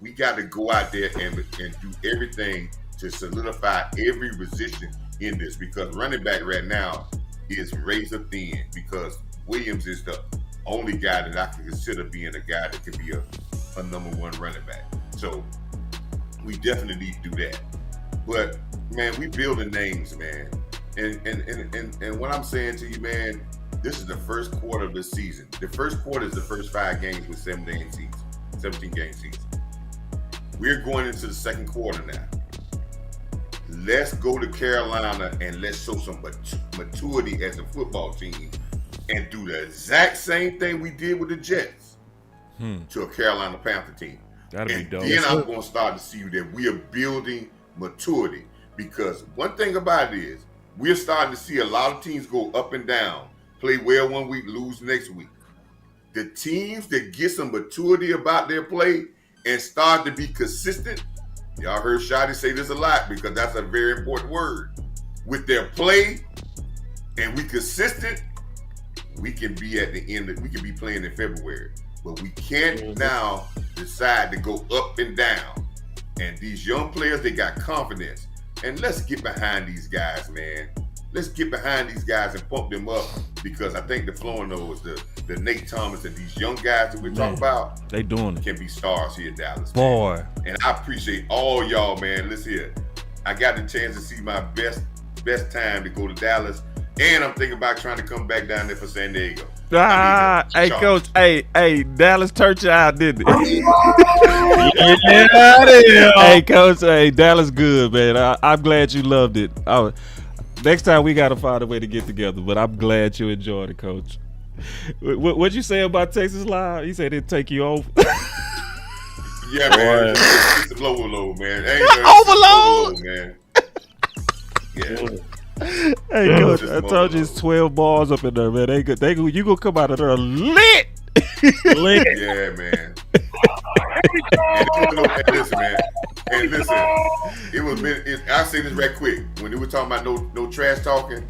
we got to go out there and do everything to solidify every position in this, because running back right now is razor thin, because Williams is the only guy that I can consider being a guy that could be a number one running back. So we definitely need to do that. But man, we building names, man. And what I'm saying to you, man, this is the first quarter of the season. The first quarter is the first 5 games with 17 game season. We're going into the second quarter now. Let's go to Carolina and let's show some maturity as a football team and do the exact same thing we did with the Jets to a Carolina Panther team. That'd be dope. Then I'm going to start to see that we are building maturity, because one thing about it is we're starting to see a lot of teams go up and down, play well one week, lose next week. The teams that get some maturity about their play and start to be consistent, y'all heard Shotty say this a lot because that's a very important word. With their play and we consistent, we can be at the end, we can be playing in February. But we can't now decide to go up and down. And these young players, they got confidence. And let's get behind these guys, man. Let's get behind these guys and pump them up, because I think the flowing knows the Nate Thomas and these young guys that we're talking about, they doing it. Can be stars here in Dallas. Boy. Man. And I appreciate all y'all, man. Listen here. I got the chance to see my best time to go to Dallas. And I'm thinking about trying to come back down there for San Diego. Hey, Coach. Hey, Dallas turned you out, didn't it? Hey, Coach. Hey, Dallas good, man. I'm glad you loved it. Next time we got to find a way to get together, but I'm glad you enjoyed it, Coach. What'd you say about Texas Live? He said it'd take you over. Yeah, man. It's an overload, man. Overload, man. Yeah. Hey, Coach, I told you it's 12 bars up in there, man. You gonna come out of there lit. Lit. Yeah, man. And listen, man. And listen, I'll say this right quick. When they were talking about no trash talking,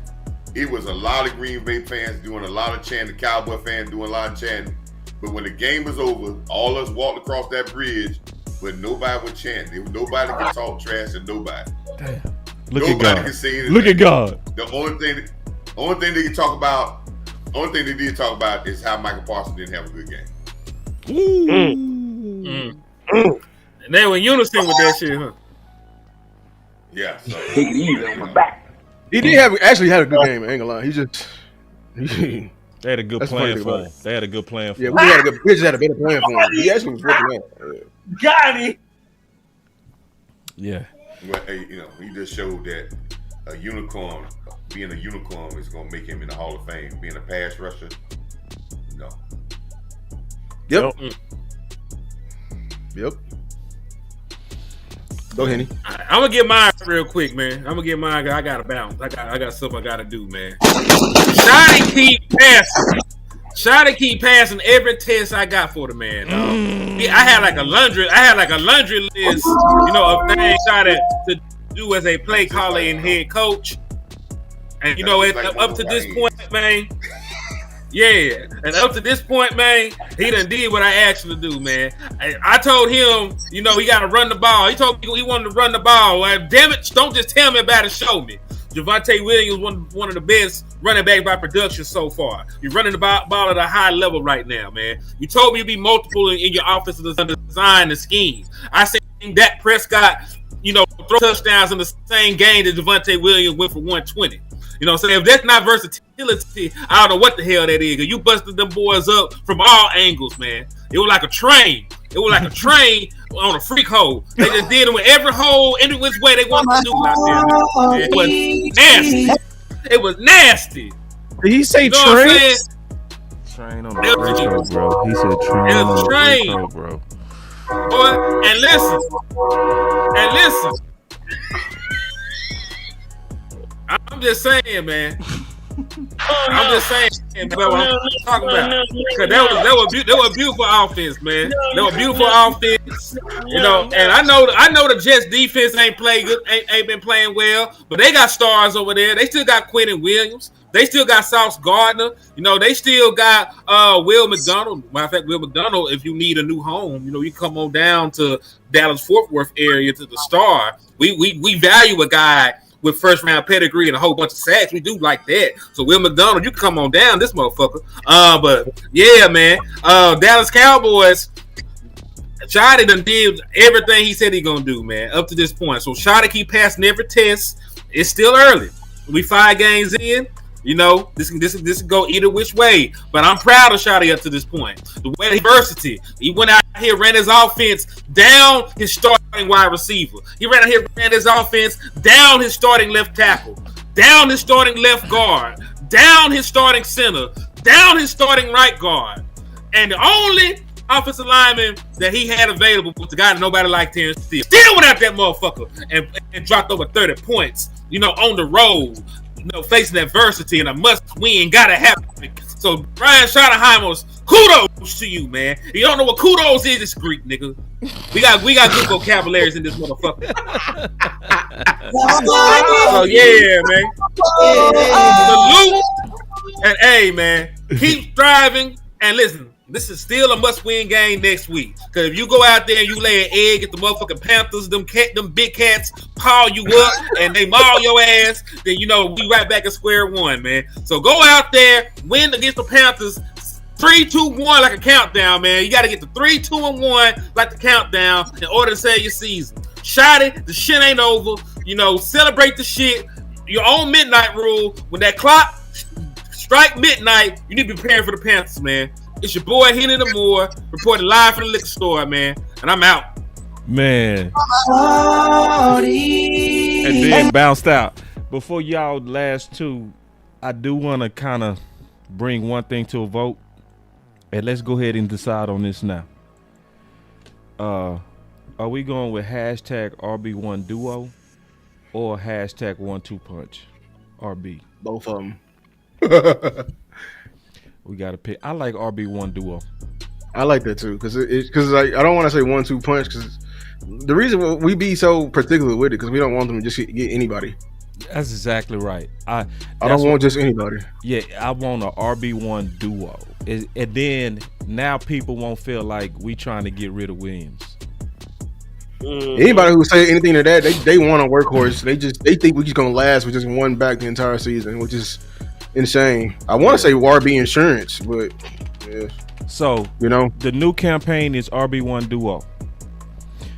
it was a lot of Green Bay fans doing a lot of chanting, the Cowboy fans doing a lot of chanting. But when the game was over, all of us walked across that bridge, but nobody would chant. Nobody could talk trash to nobody. Damn. Nobody can say anything. Look at God. The only thing they can talk about, only thing they did talk about is how Michael Parsons didn't have a good game. And they were in unison with that shit, huh? Yeah. So. Take it easy on my back. He did actually had a good game. I ain't gonna lie. They had a good plan for him. They had a good plan for him. Yeah, we just had a better plan for him. He actually was working out. Got it. Yeah. Well, hey, he just showed that being a unicorn is gonna make him in the Hall of Fame. Being a pass rusher, no. Yep. Go, Henny. I'm gonna get mine real quick, man. I'm gonna get mine. I gotta bounce. I got something I gotta do, man. Shotty keep passing every test I got for the man. I had like a laundry list, of things Shotty to do as a play caller and head coach. And up to this point, man. Yeah, and up to this point, man, he done did what I asked him to do, man. I told him, he got to run the ball. He told me he wanted to run the ball. Like, damn it, don't just tell me about it, show me. Javonte Williams, one of the best running backs by production so far. You're running the ball at a high level right now, man. You told me you'd be multiple in your offensive design and scheme. I said Dak Prescott, throw touchdowns in the same game that Javonte Williams went for 120. So if that's not versatility, I don't know what the hell that is. You busted them boys up from all angles, man. It was like a train. It was like a train on a freak hole. They just did it with every hole, any which way they wanted to do it out there. It was nasty. It was nasty. Did he say train? Train on the freak, bro. He said train on the freak, bro. Boy, and listen. I'm just saying, man. I'm just saying, man, what I'm talking about. Because that was beautiful offense, man. That was beautiful offense. And I know the Jets defense ain't been playing well, but they got stars over there. They still got Quentin Williams. They still got Sauce Gardner. They still got Will McDonald. Matter of fact, Will McDonald, if you need a new home, you come on down to Dallas Fort Worth area to the Star. We value a guy with first round pedigree and a whole bunch of sacks. We do like that. So Will McDonald, you can come on down, this motherfucker. But yeah, man. Dallas Cowboys, Shotty done did everything he said he gonna do, man, up to this point. So Shotty keep passing every test. It's still early. We 5 games in. You know, this can go either which way. But I'm proud of Shotty up to this point. The way diversity. He went out here, ran his offense down his starting wide receiver. He ran out here, ran his offense down his starting left tackle, down his starting left guard, down his starting center, down his starting right guard. And the only offensive lineman that he had available was the guy that nobody liked, Terrence Steele. Still went out that motherfucker and dropped over 30 points, you know, on the road, you know, facing adversity and a must win. Gotta happen. So, Brian Schottenheimer's kudos to you, man. You don't know what kudos is, it's Greek, nigga. We got good vocabularies in this motherfucker. So, yeah, man. Salute. And, hey, man, keep striving. And listen, this is still a must-win game next week. Because if you go out there and you lay an egg at the motherfucking Panthers, them big cats pile you up and they maul your ass, then you know we right back at square one, man. So go out there, win against the Panthers, 3, 2, 1 like a countdown, man. You got to get to 3, 2, and 1 like the countdown in order to save your season. Shotty, the shit ain't over. You know, celebrate the shit. Your own midnight rule. When that clock strike midnight, you need to be preparing for the Panthers, man. It's your boy Henny the Moore, reporting live from the liquor store, man. And I'm out. Man. And then bounced out. Before y'all last two, I do want to kind of bring one thing to a vote. And let's go ahead and decide on this now. Are we going with hashtag RB1 Duo or hashtag 1-2 Punch? RB. Both of them. We got to pick. I like RB1 Duo. I like that too, because like, I don't want to say 1-2 punch, because the reason we be so particular with it, because we don't want them to just get anybody. That's exactly right. I don't want just anybody. Yeah, I want a RB1 Duo. And then now people won't feel like we trying to get rid of Williams. Anybody who say anything to that, they want a workhorse. They think we're just gonna last with just one back the entire season, which is insane. I want to say RB insurance, but yeah. So you know, the new campaign is RB1 Duo.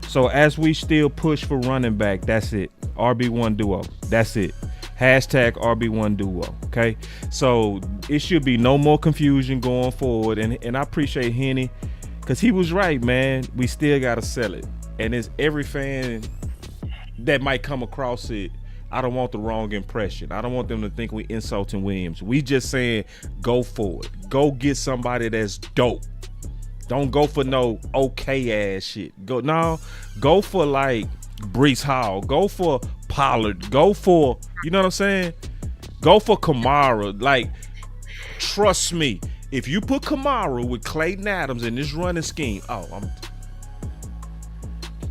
So as we still push for running back, that's it. RB1 Duo. That's it. Hashtag RB1 Duo. Okay. So it should be no more confusion going forward. And I appreciate Henny, because he was right, man. We still gotta sell it. And it's every fan that might come across it. I don't want the wrong impression. I don't want them to think we insulting Williams. We just saying go for it. Go get somebody that's dope. Don't go for no okay ass shit. Go for like Breece Hall. Go for Pollard. Go for, you know what I'm saying? Go for Kamara. Like, trust me, if you put Kamara with Clayton Adams in this running scheme,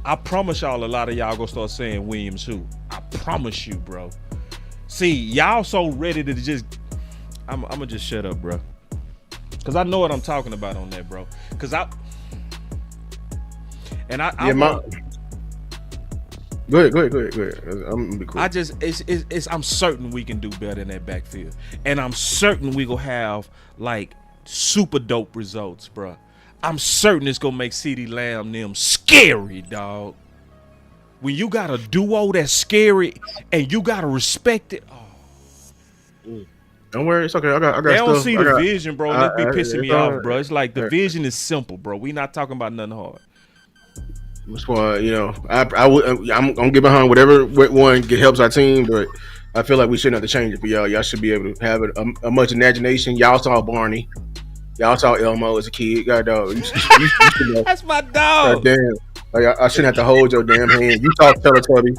I promise y'all a lot of y'all gonna start saying Williams who. I promise you, bro. See, y'all so ready to just, I'm gonna just shut up, bro. Cause I know what I'm talking about on that, bro. Cause Go ahead. I'm gonna be cool. I'm certain we can do better in that backfield. And I'm certain we gonna have like super dope results, bro. I'm certain it's gonna make CeeDee Lamb them scary, dog. When you got a duo that's scary and you gotta respect it. Don't worry, it's okay. I got they don't stuff. see the vision, bro. That be pissing me off, bro. It's like the vision is simple, bro. We not talking about nothing hard. That's why, you know, I'm gonna get behind whatever one helps our team, but I feel like we shouldn't have to change it for y'all. Y'all should be able to have a much imagination. Y'all saw Barney. Y'all saw Elmo as a kid. God, dog. You know. That's my dog. God damn. Like, I shouldn't have to hold your damn hand. You saw Teletubbies.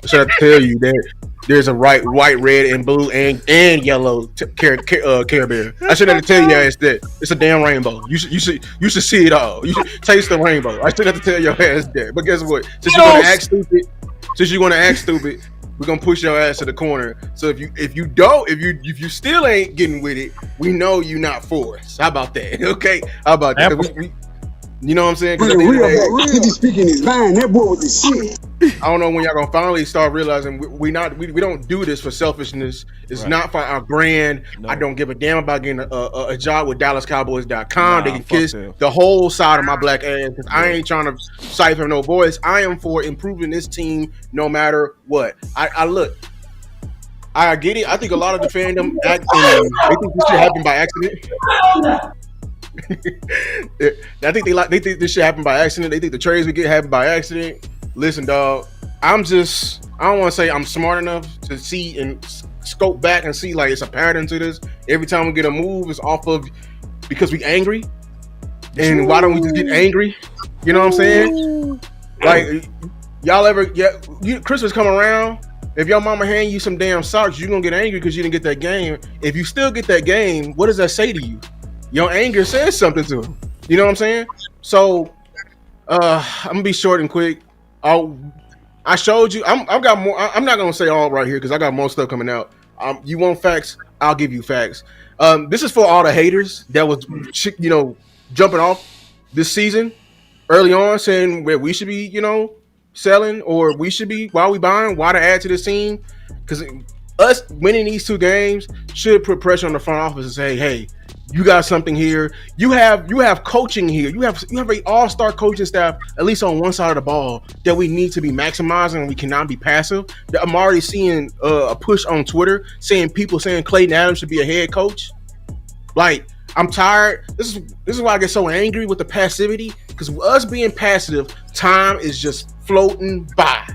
I should have to tell you that there's a white, red, and blue, and yellow Care Bear. I shouldn't have to tell you guys that it's a damn rainbow. You should see it all. You should taste the rainbow. I shouldn't have to tell your ass that. But guess what? Since you're gonna act stupid, we're gonna push your ass to the corner. So if you still ain't getting with it, we know you're not for us. How about that? Okay? How about that? You know what I'm saying? Really speaking his mind. That boy was the shit. I don't know when y'all gonna finally start realizing we don't do this for selfishness. It's not for our brand. No. I don't give a damn about getting a job with DallasCowboys.com. They can kiss the whole side of my black ass, because I ain't trying to siphon no voice. I am for improving this team no matter what. I look. I get it. I think a lot of the fandom act and they think this shit happened by accident. I think they think this shit happened by accident. They think the trades we get happened by accident. Listen, dog. I don't want to say I'm smart enough to see and scope back and see like it's a pattern to this. Every time we get a move, it's off of because we angry. And why don't we just get angry? You know what I'm saying? Like y'all ever Christmas come around. If your mama hand you some damn socks, you're gonna get angry because you didn't get that game. If you still get that game, what does that say to you? Your anger says something to him. You know what I'm saying? So I'm gonna be short and quick. I showed you. I've got more. I'm not gonna say all right here because I got more stuff coming out. You want facts? I'll give you facts. This is for all the haters that was, jumping off this season early on, saying where we should be, selling, or we should be why we buying, why to add to this team. Because us winning these 2 games should put pressure on the front office and say, hey, you got something here. You have coaching here. You have an all-star coaching staff, at least on one side of the ball, that we need to be maximizing, and we cannot be passive. I'm already seeing a push on Twitter people saying Clayton Adams should be a head coach. Like, I'm tired. This is why I get so angry with the passivity, because us being passive, time is just floating by.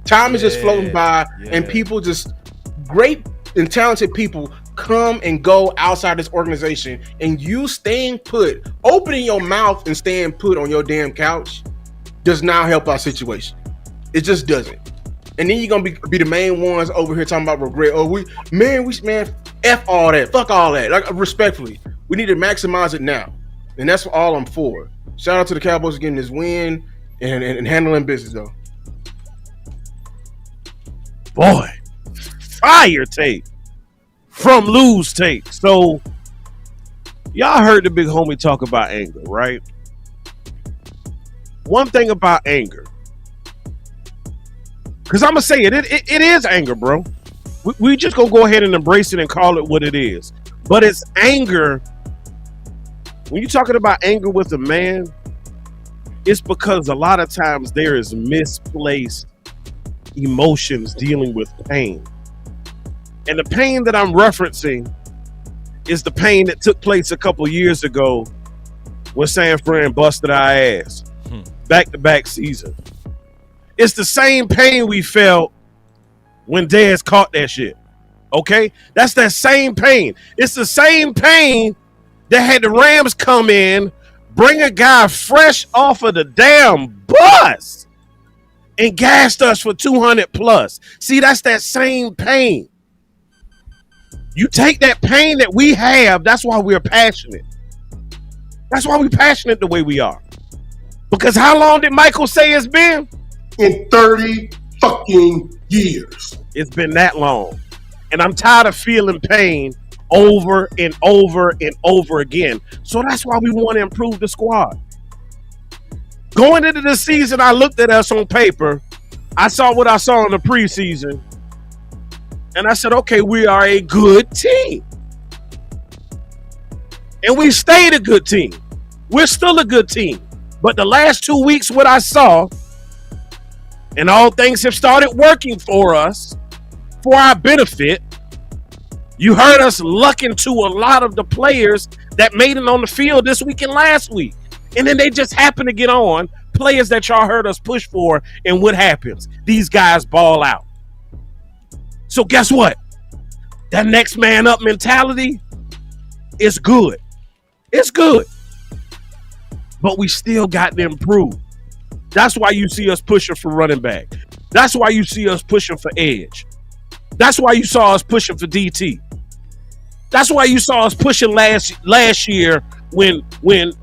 Time is just floating by, and people just great and talented people come and go outside this organization, and you staying put, opening your mouth and staying put on your damn couch does not help our situation. It just doesn't. And then you're gonna be the main ones over here talking about regret. Oh, we F all that, fuck all that. Like, respectfully, we need to maximize it now, and that's all I'm for. Shout out to the Cowboys for getting this win and handling business though. Boy, fire take from Lou's take. So y'all heard the big homie talk about anger, right? One thing about anger, because I'm gonna say it is anger, bro. We just gonna go ahead and embrace it and call it what it is. But it's anger. When you're talking about anger with a man, it's because a lot of times there is misplaced emotions dealing with pain. And the pain that I'm referencing is the pain that took place a couple years ago when San Fran busted our ass. Back-to-back season. It's the same pain we felt when Dez caught that shit. Okay? That's that same pain. It's the same pain that had the Rams come in, bring a guy fresh off of the damn bus and gassed us for 200 plus. See, that's that same pain. You take that pain that we have, that's why we're passionate. That's why we're passionate the way we are. Because how long did Michael say it's been? In 30 fucking years. It's been that long. And I'm tired of feeling pain over and over and over again. So that's why we want to improve the squad. Going into the season, I looked at us on paper. I saw what I saw in the preseason. And I said, okay, we are a good team. And we stayed a good team. We're still a good team. But the last 2 weeks, what I saw, and all things have started working for us, for our benefit. You heard us luck into a lot of the players that made it on the field this week and last week. And then they just happen to get on, players that y'all heard us push for, and what happens? These guys ball out. So guess what? That next man up mentality is good. It's good. But we still got to improve. That's why you see us pushing for running back. That's why you see us pushing for edge. That's why you saw us pushing for DT. That's why you saw us pushing last year when your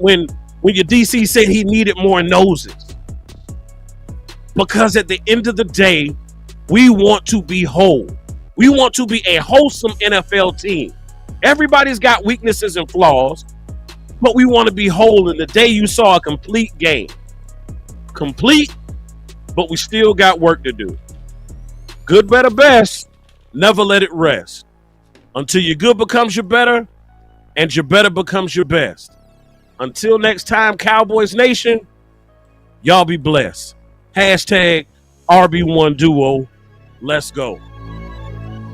DC said he needed more noses. Because at the end of the day, we want to be whole. We want to be a wholesome NFL team. Everybody's got weaknesses and flaws, but we want to be whole. And the day you saw a complete game, complete, but we still got work to do. Good, better, best. Never let it rest until your good becomes your better and your better becomes your best. Until next time, Cowboys Nation, y'all be blessed. Hashtag RB1 Duo. Let's go.